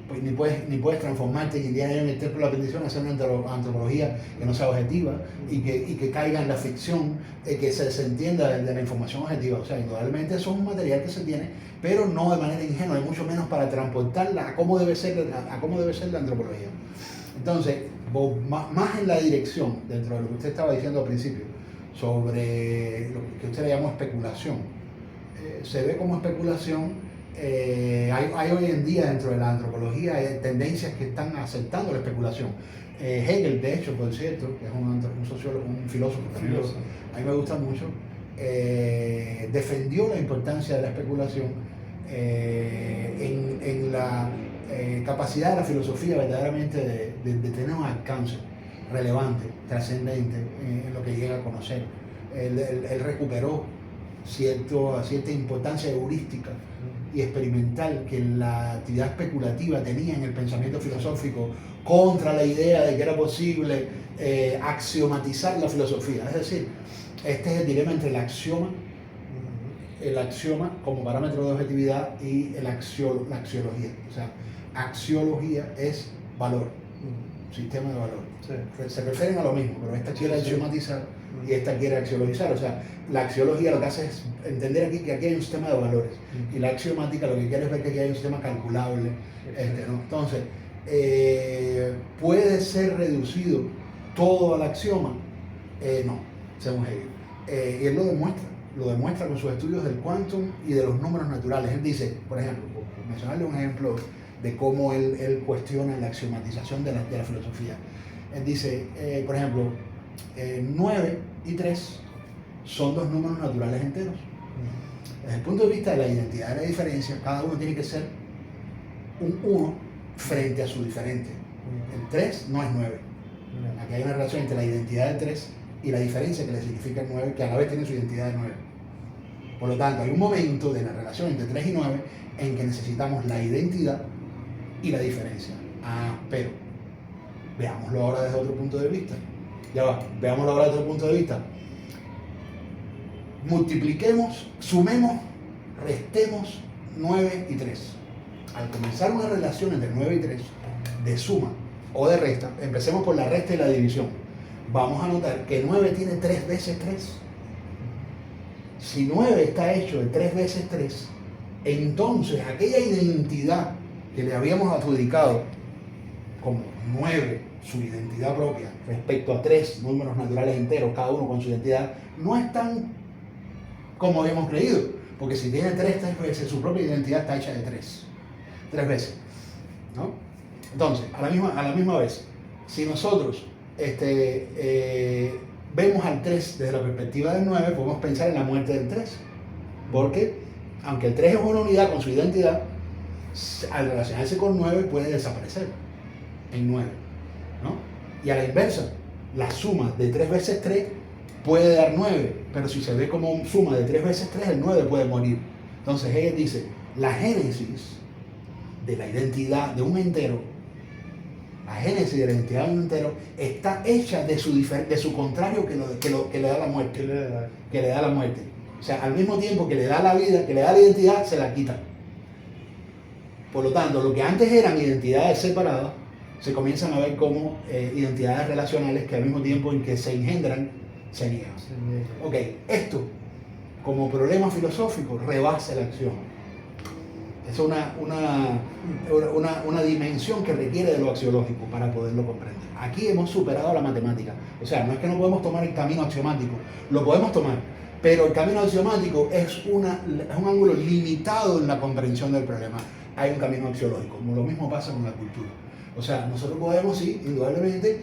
Pues ni puedes transformarte en Indiana Jones, el templo de la bendición, hacer una antropología que no sea objetiva y que caiga en la ficción, que se entienda de la información objetiva. O sea, indudablemente eso es un material que se tiene, pero no de manera ingenua, y mucho menos para transportarla a cómo debe ser la antropología. Entonces, más en la dirección, dentro de lo que usted estaba diciendo al principio, sobre lo que usted le llamó especulación. Se ve como especulación. Hay hoy en día dentro de la antropología tendencias que están aceptando la especulación. Hegel, de hecho, por cierto, que es un sociólogo, un filósofo, a mí me gusta mucho, defendió la importancia de la especulación en la capacidad de la filosofía verdaderamente de tener un alcance relevante, trascendente en lo que llega a conocer. Él recuperó cierta importancia heurística y experimental que la actividad especulativa tenía en el pensamiento filosófico contra la idea de que era posible axiomatizar la filosofía. Es decir, este es el dilema entre el axioma como parámetro de objetividad y la axiología. O sea, axiología es valor, sistema de valor. Sí. Se refieren a lo mismo, pero esta quiere axiomatizar y esta quiere axiologizar. O sea, la axiología lo que hace es entender aquí que aquí hay un sistema de valores y la axiomática lo que quiere es ver que aquí hay un sistema calculable. ¿No? Entonces, ¿puede ser reducido todo al axioma? No, según Hegel. Y él lo demuestra con sus estudios del quantum y de los números naturales. Él dice, por ejemplo, por mencionarle un ejemplo de cómo él cuestiona la axiomatización de la filosofía. Él dice, por ejemplo, 9 y 3 son dos números naturales enteros. Desde el punto de vista de la identidad de la diferencia, cada uno tiene que ser un 1 frente a su diferente. El 3 no es 9. Aquí hay una relación entre la identidad del 3 y la diferencia que le significa el 9, que a la vez tiene su identidad de 9. Por lo tanto, hay un momento de la relación entre 3 y 9 en que necesitamos la identidad y la diferencia. Pero veámoslo ahora desde otro punto de vista. Veámoslo ahora desde otro punto de vista. Multipliquemos, sumemos, restemos 9 y 3. Al comenzar una relación entre 9 y 3, de suma o de resta, empecemos por la resta y la división. Vamos a notar que 9 tiene 3 veces 3. Si 9 está hecho de 3 veces 3, entonces aquella identidad que le habíamos adjudicado como 9, su identidad propia, respecto a 3 números naturales enteros, cada uno con su identidad, no es tan como habíamos creído, porque si tiene 3 veces, su propia identidad está hecha de 3 veces, ¿no? Entonces, a la misma vez, si nosotros vemos al 3 desde la perspectiva del 9, podemos pensar en la muerte del 3, porque aunque el 3 es una unidad con su identidad, al relacionarse con 9 puede desaparecer en 9, ¿no? Y a la inversa, la suma de 3 veces 3 puede dar 9, pero si se ve como suma de 3 veces 3, el 9 puede morir. Entonces Hegel dice, la génesis de la identidad de un entero, la génesis de la identidad de un entero está hecha de su contrario que le da la muerte. Que le da la muerte. O sea, al mismo tiempo que le da la vida, que le da la identidad, se la quita. Por lo tanto, lo que antes eran identidades separadas, se comienzan a ver como identidades relacionales que al mismo tiempo en que se engendran, se niegan. Ok, esto como problema filosófico rebasa el axioma. Es una dimensión que requiere de lo axiológico para poderlo comprender. Aquí hemos superado la matemática. O sea, no es que no podemos tomar el camino axiomático, lo podemos tomar, pero el camino axiomático es un ángulo limitado en la comprensión del problema. Hay un camino axiológico, como lo mismo pasa con la cultura. O sea, nosotros podemos, sí, indudablemente,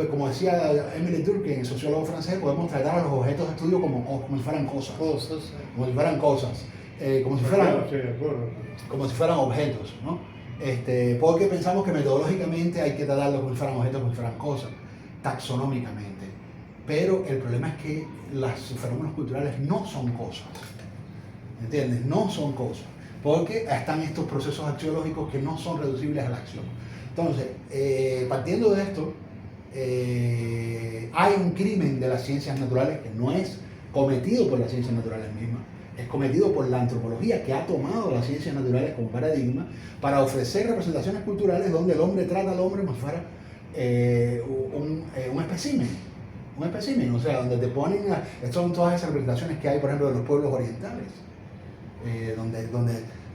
como decía Émile Durkheim, el sociólogo francés, podemos tratar a los objetos de estudio como si fueran cosas. Como si fueran cosas. Como si fueran objetos, ¿no? Porque pensamos que metodológicamente hay que tratarlos como si fueran objetos, como si fueran cosas, taxonómicamente. Pero el problema es que los fenómenos culturales no son cosas, ¿entiendes? No son cosas, porque están estos procesos axiológicos que no son reducibles a la acción. Entonces, partiendo de esto, hay un crimen de las ciencias naturales que no es cometido por las ciencias naturales mismas, es cometido por la antropología, que ha tomado las ciencias naturales como paradigma para ofrecer representaciones culturales donde el hombre trata al hombre como si fuera un espécimen. Un espécimen, o sea, donde te ponen, estas son todas esas representaciones que hay, por ejemplo, de los pueblos orientales, donde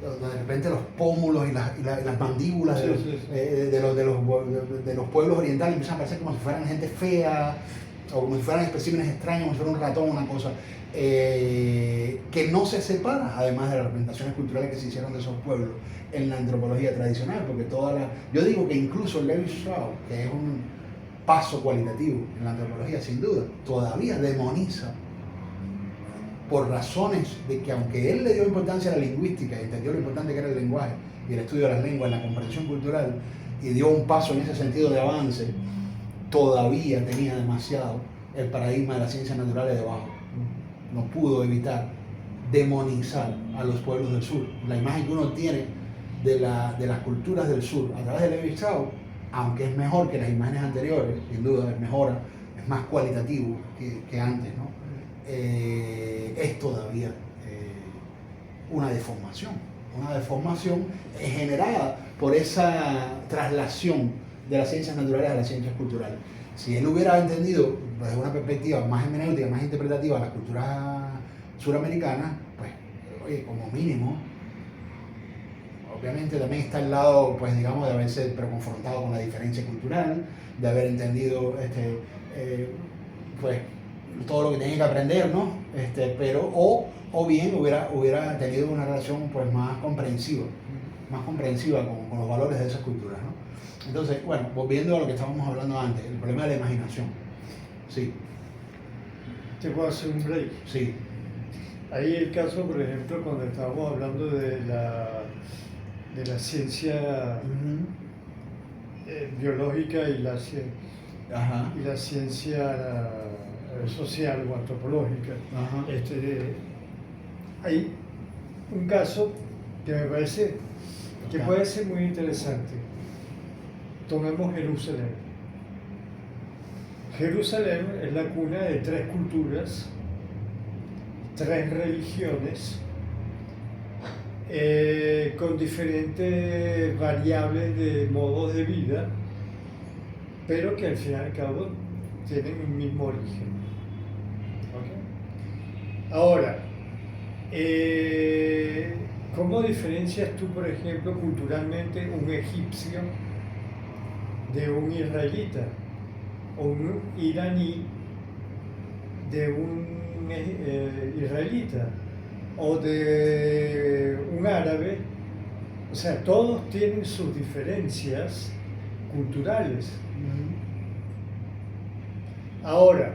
de repente los pómulos y las mandíbulas de los pueblos orientales empiezan a parecer como si fueran gente fea, o como si fueran especímenes extraños, como si fuera un ratón, una cosa, que no se separa, además de las representaciones culturales que se hicieron de esos pueblos en la antropología tradicional, porque yo digo que incluso Levi Strauss, que es un paso cualitativo en la antropología, sin duda, todavía demoniza, por razones de que aunque él le dio importancia a la lingüística y entendió lo importante que era el lenguaje y el estudio de las lenguas en la comprensión cultural y dio un paso en ese sentido de avance, todavía tenía demasiado el paradigma de las ciencias naturales debajo. No pudo evitar demonizar a los pueblos del sur. La imagen que uno tiene de las culturas del sur a través de Levi Strauss, aunque es mejor que las imágenes anteriores, sin duda es mejor, es más cualitativo que antes, ¿no? Es todavía una deformación generada por esa traslación de las ciencias naturales a las ciencias culturales. Si él hubiera entendido desde una perspectiva más hermenéutica, más interpretativa las culturas suramericanas, pues, oye, como mínimo, obviamente también está el lado, pues digamos, de haberse confrontado con la diferencia cultural, de haber entendido, pues, todo lo que tenía que aprender, ¿no? Pero, o bien hubiera tenido una relación, pues, más comprensiva con los valores de esas culturas, ¿no? Entonces, bueno, volviendo a lo que estábamos hablando antes, el problema de la imaginación. Sí. ¿Te puedo hacer un break? Sí. Ahí el caso, por ejemplo, cuando estábamos hablando de la ciencia biológica y la ciencia social o antropológica, hay un caso que me parece que puede ser muy interesante. Tomemos Jerusalén. Jerusalén es la cuna de 3 culturas, 3 religiones, con diferentes variables de modos de vida, pero que al fin y al cabo tienen un mismo origen. ¿Okay? Ahora, ¿cómo diferencias tú, por ejemplo, culturalmente un egipcio de un israelita, o un iraní de un israelita, o de un árabe? O sea, todos tienen sus diferencias culturales. Ahora,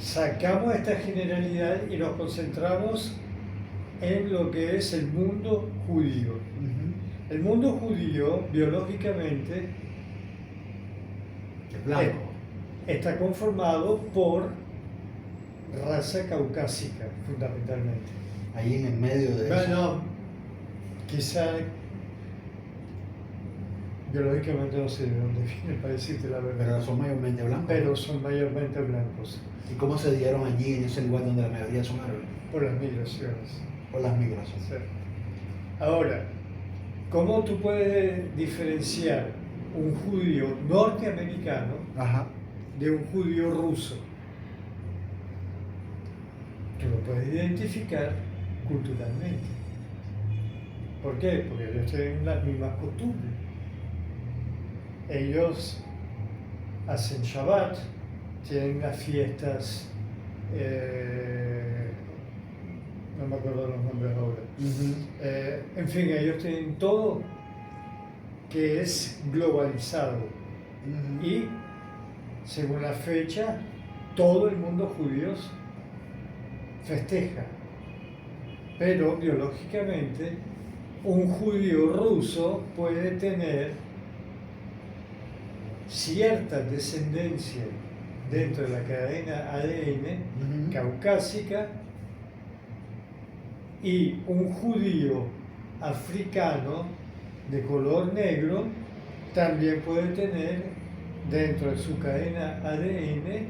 sacamos esta generalidad y nos concentramos en lo que es el mundo judío. El mundo judío, biológicamente, está conformado por raza caucásica, fundamentalmente. Ahí en el medio de bueno, quizá biológicamente no sé de dónde viene, para decirte la verdad. Pero son mayormente blancos. Pero son mayormente blancos. ¿Y cómo se dieron allí en ese lugar donde la mayoría son árabes? Por las migraciones. Por las migraciones. Sí. Ahora, ¿cómo tú puedes diferenciar un judío norteamericano de un judío ruso? Tú lo puedes identificar culturalmente. ¿Por qué? Porque ellos tienen las mismas costumbres. Ellos hacen Shabbat, tienen las fiestas, no me acuerdo los nombres ahora. En fin, ellos tienen todo que es globalizado. Y según la fecha, todo el mundo judío festeja. Pero biológicamente un judío ruso puede tener cierta descendencia dentro de la cadena ADN caucásica, y un judío africano de color negro también puede tener dentro de su cadena ADN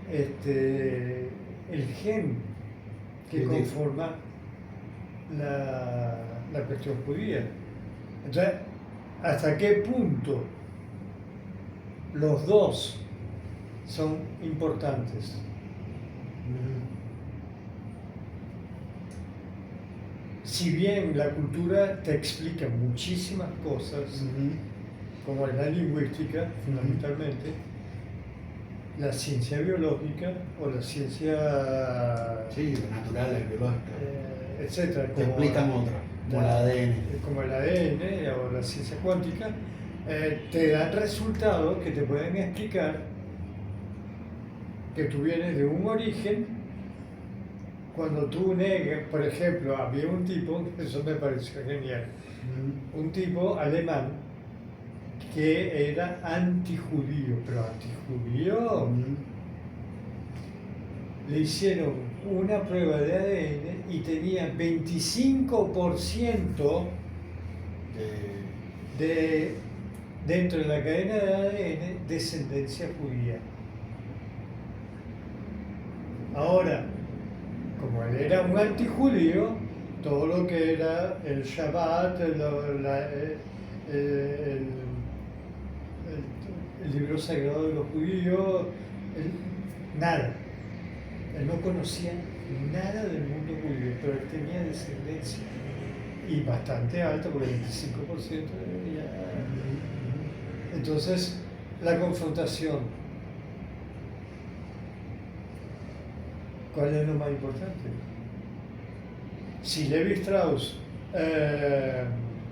el gen que conforma la cuestión judía. Entonces, ¿hasta qué punto los dos son importantes? Si bien la cultura te explica muchísimas cosas, como la lingüística, fundamentalmente, la ciencia biológica o la ciencia natural, biológica, etcétera, te explican otra, como el ADN. Como el ADN o la ciencia cuántica, te dan resultados que te pueden explicar que tú vienes de un origen. Cuando tú negas, por ejemplo, había un tipo, eso me pareció genial, un tipo alemán que era antijudío, pero antijudío. Le hicieron una prueba de ADN y tenía 25% dentro de la cadena de ADN descendencia judía. Ahora, como él era un antijudío, todo lo que era el Shabbat, el libro sagrado de los judíos, nada. Él no conocía nada del mundo judío, pero él tenía descendencia. Y bastante alta, porque el 25% ya. Entonces, la confrontación. ¿Cuál es lo más importante? Si Levi Strauss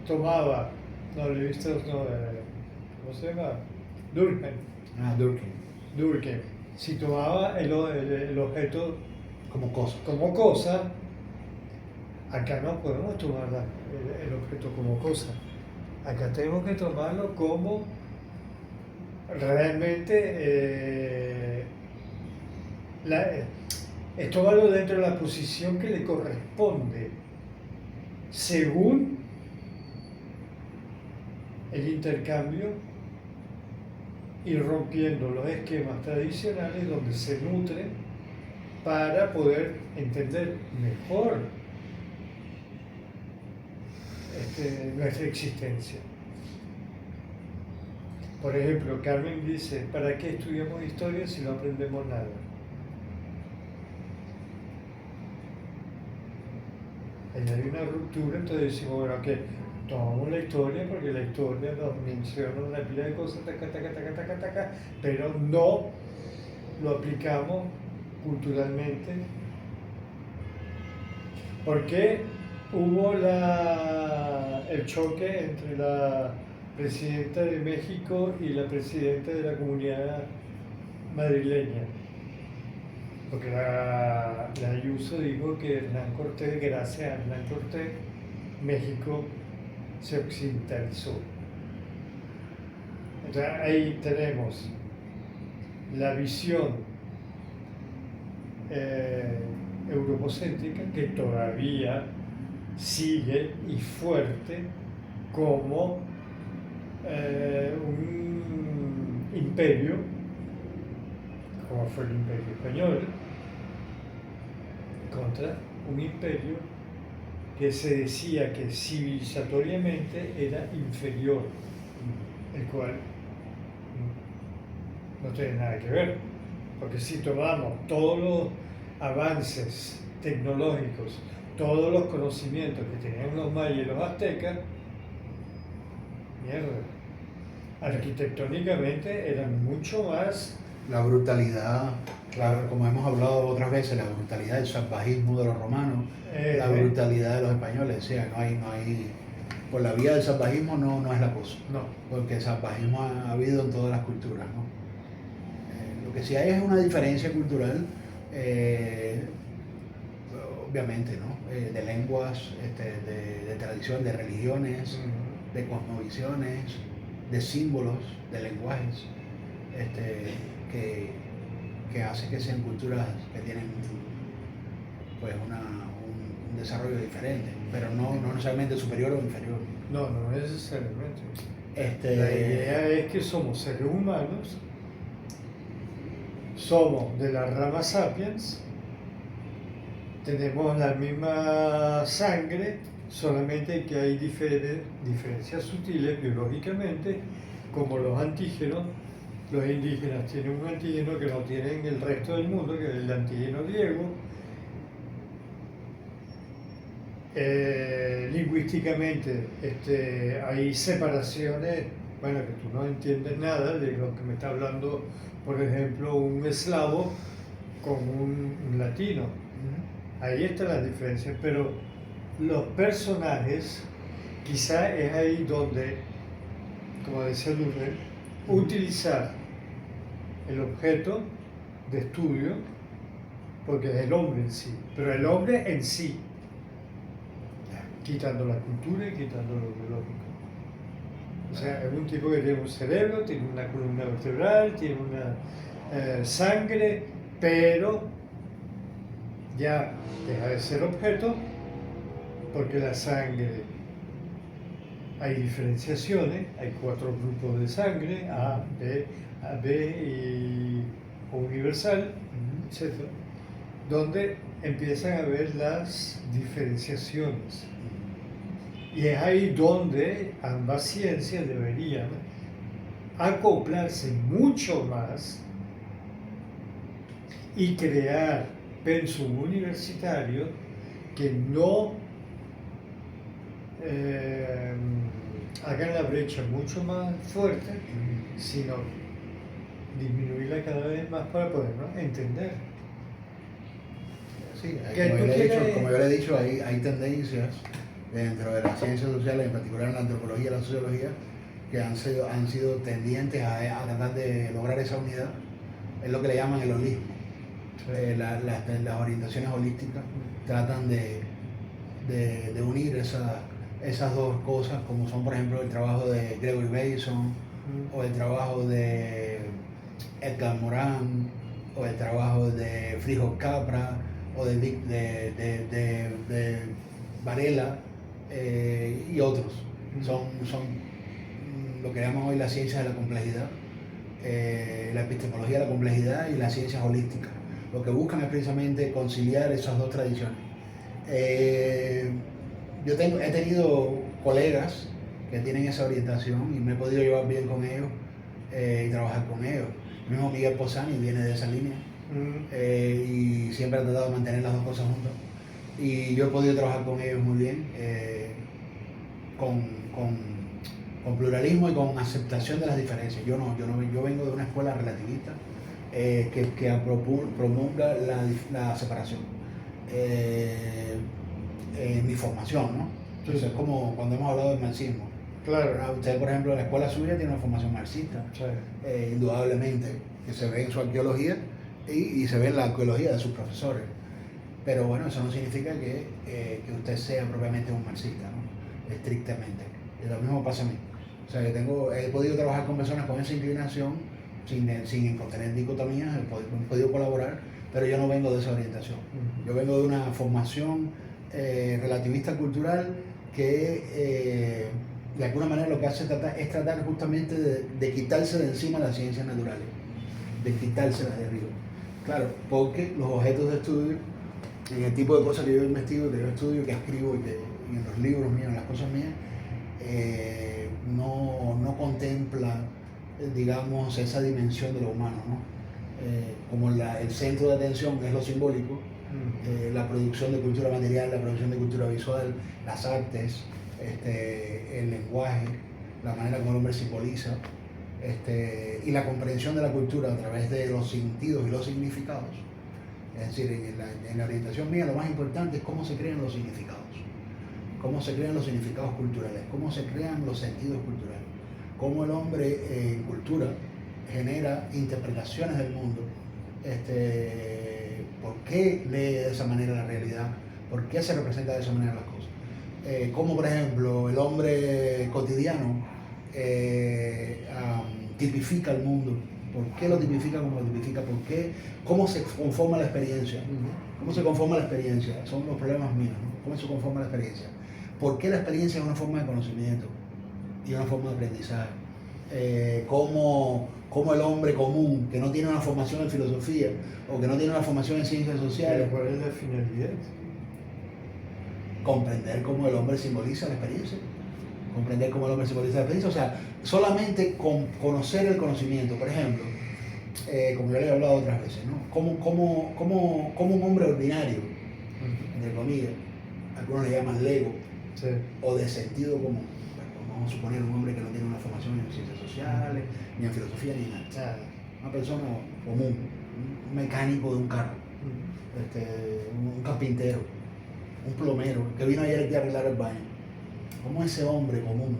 tomaba, no, Levi Strauss no, ¿cómo se llama? Durkheim. Durkheim. Si tomaba el objeto como cosa, acá no podemos tomar el objeto como cosa. Acá tenemos que tomarlo como realmente es tomarlo dentro de la posición que le corresponde según el intercambio, ir rompiendo los esquemas tradicionales donde se nutre para poder entender mejor nuestra existencia. Por ejemplo, Carmen dice, ¿para qué estudiamos historia si no aprendemos nada? Ahí hay una ruptura, entonces decimos, bueno, ok, tomamos la historia porque la historia nos menciona una pila de cosas, pero no lo aplicamos culturalmente. ¿Por qué hubo el choque entre la presidenta de México y la presidenta de la Comunidad Madrileña? Porque la Ayuso dijo que Hernán Cortés, gracias a Hernán Cortés, México se occidentalizó. Entonces ahí tenemos la visión europocéntrica que todavía sigue y fuerte como un imperio, como fue el Imperio Español, contra un imperio que se decía que civilizatoriamente era inferior, el cual no tiene nada que ver, porque si tomamos todos los avances tecnológicos, todos los conocimientos que tenían los mayas y los aztecas, arquitectónicamente eran mucho más. La brutalidad, claro, como hemos hablado otras veces, la brutalidad del salvajismo de los romanos, la brutalidad de los españoles, o sea, no hay, por la vía del salvajismo no es la cosa, no. Porque el salvajismo ha habido en todas las culturas, ¿no? Lo que sí hay es una diferencia cultural, obviamente, ¿no? De lenguas, de tradición, de religiones, de cosmovisiones, de símbolos, de lenguajes, que hace que sean culturas que tienen pues un desarrollo diferente, pero no necesariamente superior o inferior. No, no necesariamente. La idea es que somos seres humanos, somos de la rama sapiens, tenemos la misma sangre, solamente que hay diferencias sutiles biológicamente, como los antígenos. Los indígenas tienen un antígeno que no tienen el resto del mundo, que es el antígeno griego. Lingüísticamente hay separaciones, bueno, que tú no entiendes nada de lo que me está hablando, por ejemplo, un eslavo con un latino. Ahí están las diferencias, pero los personajes, quizá es ahí donde, como decía Lourdes, utilizar el objeto de estudio, porque es el hombre en sí, pero el hombre en sí, quitando la cultura y quitando lo biológico. O sea, es un tipo que tiene un cerebro, tiene una columna vertebral, tiene una sangre, pero ya deja de ser objeto, porque la sangre, hay diferenciaciones, hay 4 grupos de sangre, A, B y universal, etc., donde empiezan a ver las diferenciaciones. Y es ahí donde ambas ciencias deberían acoplarse mucho más y crear pensum universitario que no hagan la brecha mucho más fuerte, sino disminuirla cada vez más para podernos entender. Sí, como yo le he dicho, hay tendencias dentro de las ciencias sociales, en particular en la antropología y la sociología, que han sido tendientes a tratar de lograr esa unidad. Es lo que le llaman el holismo. Sí. Las orientaciones holísticas tratan de unir esas dos cosas, como son, por ejemplo, el trabajo de Gregory Bateson, o el trabajo de Edgar Morin, o el trabajo de Frijol Capra, o de Varela, y otros. Son lo que llamamos hoy la ciencia de la complejidad, la epistemología de la complejidad y las ciencias holísticas. Lo que buscan es precisamente conciliar esas dos tradiciones. Yo he tenido colegas que tienen esa orientación y me he podido llevar bien con ellos y trabajar con ellos. El mismo Miguel Posani viene de esa línea y siempre ha tratado de mantener las dos cosas juntas. Y yo he podido trabajar con ellos muy bien, con pluralismo y con aceptación de las diferencias. Yo vengo de una escuela relativista que promulga la separación. Mi formación, ¿no? Entonces, es como cuando hemos hablado del marxismo. Claro. Usted, por ejemplo, la escuela suya tiene una formación marxista, sí. Indudablemente, que se ve en su arqueología y se ve en la arqueología de sus profesores. Pero bueno, eso no significa que usted sea propiamente un marxista, ¿no? Estrictamente. Y lo mismo pasa a mí. O sea, he podido trabajar con personas con esa inclinación, sin tener dicotomías, he podido colaborar, pero yo no vengo de esa orientación. Yo vengo de una formación relativista cultural que de alguna manera lo que hace es tratar justamente de quitarse de encima las ciencias naturales, de quitárselas de arriba. Claro, porque los objetos de estudio, en el tipo de cosas que yo investigo, que yo estudio, que escribo y en los libros míos, en las cosas mías, no contempla, digamos, esa dimensión de lo humano, ¿no? Como el centro de atención es lo simbólico, la producción de cultura material, la producción de cultura visual, las artes, el lenguaje, la manera como el hombre simboliza, y la comprensión de la cultura a través de los sentidos y los significados. Es decir, en la orientación mía lo más importante es cómo se crean los significados, cómo se crean los significados culturales, cómo se crean los sentidos culturales, cómo el hombre en cultura genera interpretaciones del mundo, por qué lee de esa manera la realidad, ¿Por qué se representa de esa manera las cosas? Como por ejemplo el hombre cotidiano tipifica el mundo. ¿Por qué lo tipifica como lo tipifica? ¿Por qué? ¿Cómo se conforma la experiencia? ¿Cómo se conforma la experiencia? Son los problemas míos, ¿no? ¿Cómo se conforma la experiencia? ¿Por qué la experiencia es una forma de conocimiento y una forma de aprendizaje? ¿Cómo el hombre común, que no tiene una formación en filosofía o que no tiene una formación en ciencias sociales, ¿Cuál es la finalidad? comprender cómo el hombre simboliza la experiencia? Comprender cómo el hombre simboliza la experiencia, o sea, solamente con conocer el conocimiento, por ejemplo, como yo le he hablado otras veces, ¿no? Como un hombre ordinario, entre comillas, algunos le llaman lego, Sí. o de sentido común. Bueno, vamos a suponer un hombre que no tiene una formación en ciencias sociales, ni en filosofía, ni en nada. Una persona común, un mecánico de un carro, un carpintero, un plomero, que vino ayer aquí a arreglar el baño. ¿Cómo ese hombre común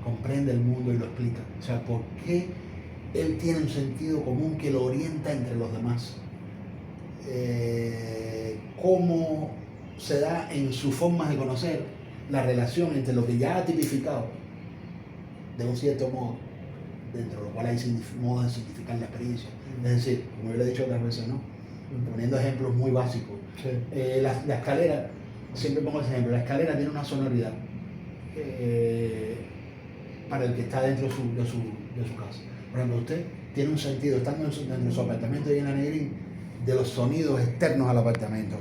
comprende el mundo y lo explica? O sea, ¿por qué él tiene un sentido común que lo orienta entre los demás? ¿Cómo se da en sus formas de conocer la relación entre lo que ya ha tipificado de un cierto modo, dentro de lo cual hay modo de significar la experiencia? Es decir, como yo le he dicho otras veces, ¿no? Poniendo ejemplos muy básicos. Sí. La escalera, siempre pongo ese ejemplo, la escalera tiene una sonoridad para el que está dentro de su casa. Por ejemplo, usted tiene un sentido, estando dentro de su apartamento ahí en la Negrín, de los sonidos externos al apartamento.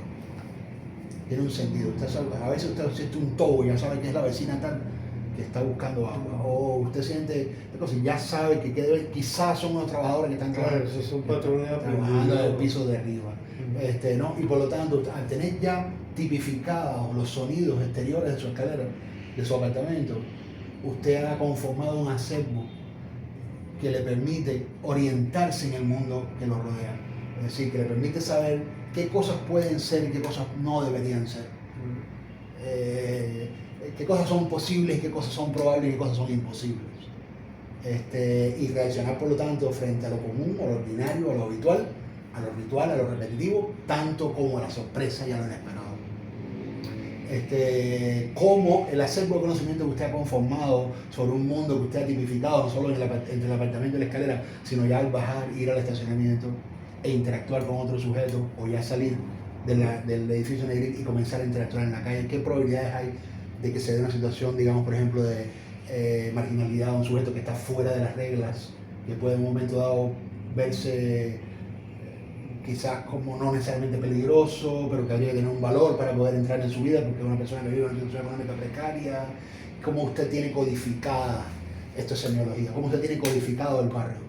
Tiene un sentido. Usted sabe, a veces usted siente un tobo, ya sabe que es la vecina tal que está buscando agua. O usted siente cosas y ya sabe que quizás son unos trabajadores que están Claro, esos son patrones trabajando en el piso de arriba. ¿No? Y por lo tanto, al tener ya tipificados los sonidos exteriores de su escalera, de su apartamento, usted ha conformado un acervo que le permite orientarse en el mundo que lo rodea. Es decir, que le permite saber qué cosas pueden ser y qué cosas no deberían ser. Qué cosas son posibles, qué cosas son probables y qué cosas son imposibles. Y reaccionar, por lo tanto, frente a lo común, a lo ordinario, a lo habitual, a lo ritual, a lo repetitivo, tanto como a la sorpresa y a lo inesperado. Como el acervo de conocimiento que usted ha conformado sobre un mundo que usted ha tipificado, no solo entre el apartamento y la escalera, sino ya al bajar, ir al estacionamiento e interactuar con otros sujetos, o ya salir del edificio Negrín y comenzar a interactuar en la calle. ¿Qué probabilidades hay de que se dé una situación, digamos, por ejemplo, de marginalidad de un sujeto que está fuera de las reglas, que puede en un momento dado verse quizás como no necesariamente peligroso, pero que habría que tener un valor para poder entrar en su vida, porque es una persona que vive en una situación económica precaria? ¿Cómo usted tiene codificada, esto es semiología, cómo usted tiene codificado el barrio?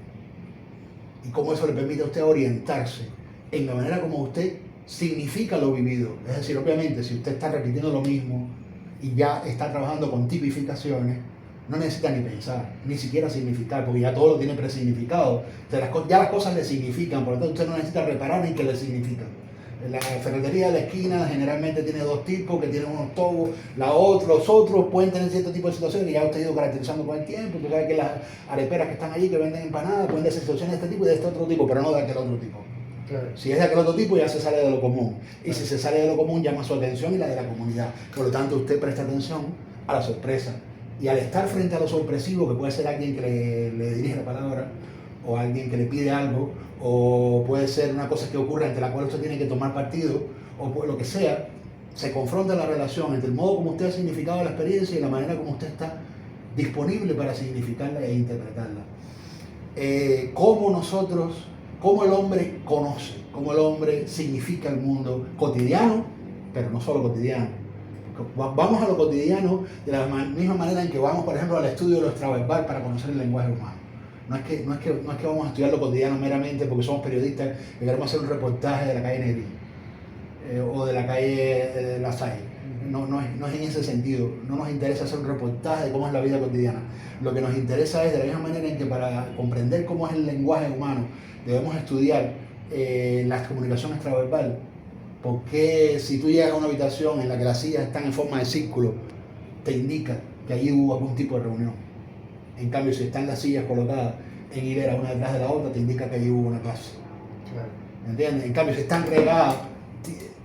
Y cómo eso le permite a usted orientarse en la manera como usted significa lo vivido. Es decir, obviamente, si usted está repitiendo lo mismo y ya está trabajando con tipificaciones, no necesita ni pensar, ni siquiera significar, porque ya todo lo tiene presignificado. Ya las cosas le significan, por lo tanto usted no necesita reparar ni que le significan. La ferretería de la esquina generalmente tiene dos tipos, que tienen unos tobos, los otros pueden tener cierto tipo de situaciones que ya usted ha ido caracterizando con el tiempo. Usted sabe que las areperas que están allí, que venden empanadas, pueden ser situaciones de este tipo y de este otro tipo, pero no de aquel otro tipo. Claro. Si es de aquel otro tipo, ya se sale de lo común. Y si se sale de lo común, llama su atención y la de la comunidad. Por lo tanto, usted presta atención a la sorpresa. Y al estar frente a lo sorpresivo, que puede ser alguien que le dirige la palabra, o alguien que le pide algo, o puede ser una cosa que ocurre entre la cual usted tiene que tomar partido, o lo que sea, se confronta la relación entre el modo como usted ha significado la experiencia y la manera como usted está disponible para significarla e interpretarla. Cómo el hombre conoce, cómo el hombre significa el mundo cotidiano, pero no solo cotidiano. Vamos a lo cotidiano de la misma manera en que vamos, por ejemplo, al estudio de lo extraverbal para conocer el lenguaje humano. No es que vamos a estudiar lo cotidiano meramente porque somos periodistas y queremos hacer un reportaje de la calle Negrín o de la calle La Salle. No es en ese sentido. No nos interesa hacer un reportaje de cómo es la vida cotidiana. Lo que nos interesa es de la misma manera en que para comprender cómo es el lenguaje humano debemos estudiar la comunicación extraverbal. Porque si tú llegas a una habitación en la que las sillas están en forma de círculo, te indica que allí hubo algún tipo de reunión. En cambio, si están las sillas colocadas en hilera una detrás de la otra, te indica que allí hubo una clase. Claro. ¿Entiendes? En cambio, si están regadas,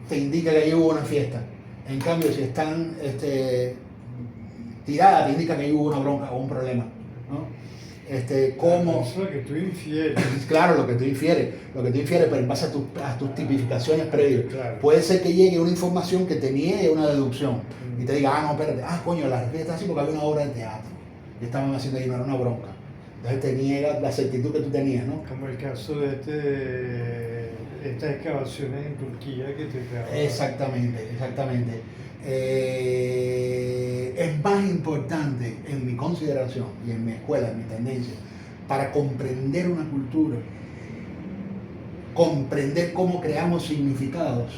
te indica que ahí hubo una fiesta. En cambio, si están tiradas, te indica que ahí hubo una bronca o un problema, ¿no? ¿Cómo? Eso es lo que tú infieres. Claro, lo que tú infieres, pero en base a tus tipificaciones previas. Claro. Puede ser que llegue una información que te niegue una deducción y te diga, no, espérate, coño, la fiesta está así porque había una obra de teatro y estaban haciendo ahí, no era una bronca. Entonces te niega la certitud que tú tenías, ¿no? Como el caso de estas excavaciones en Turquía que te quedaban. Exactamente. Es más importante en mi consideración y en mi escuela, en mi tendencia, para comprender una cultura, comprender cómo creamos significados,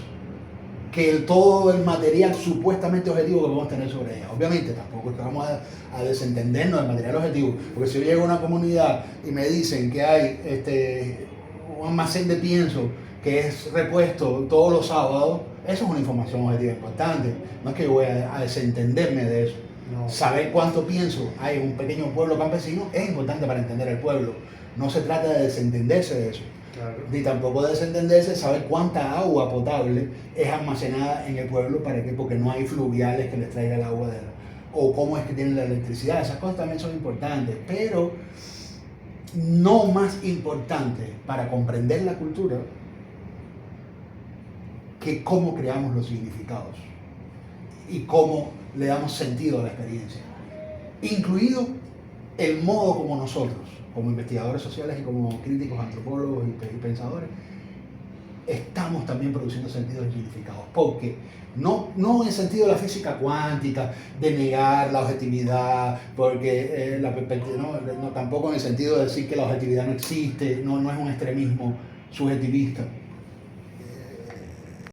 que todo el material supuestamente objetivo que podemos tener sobre ella. Obviamente tampoco es que vamos a desentendernos del material objetivo, porque si yo llego a una comunidad y me dicen que hay un almacén de pienso que es repuesto todos los sábados, eso es una información objetiva importante. No es que yo voy a desentenderme de eso. No. Saber cuánto pienso hay en un pequeño pueblo campesino es importante para entender el pueblo. No se trata de desentenderse de eso. Claro. Ni tampoco de desentenderse saber cuánta agua potable es almacenada en el pueblo, ¿para qué? Porque no hay fluviales que les traiga el agua o cómo es que tienen la electricidad. Esas cosas también son importantes, pero no más importante para comprender la cultura que cómo creamos los significados y cómo le damos sentido a la experiencia, incluido el modo como nosotros, como investigadores sociales y como críticos, antropólogos y pensadores, estamos también produciendo sentidos y significados, porque no en el sentido de la física cuántica, de negar la objetividad, porque la perspectiva, no, tampoco en el sentido de decir que la objetividad no existe, no es un extremismo subjetivista,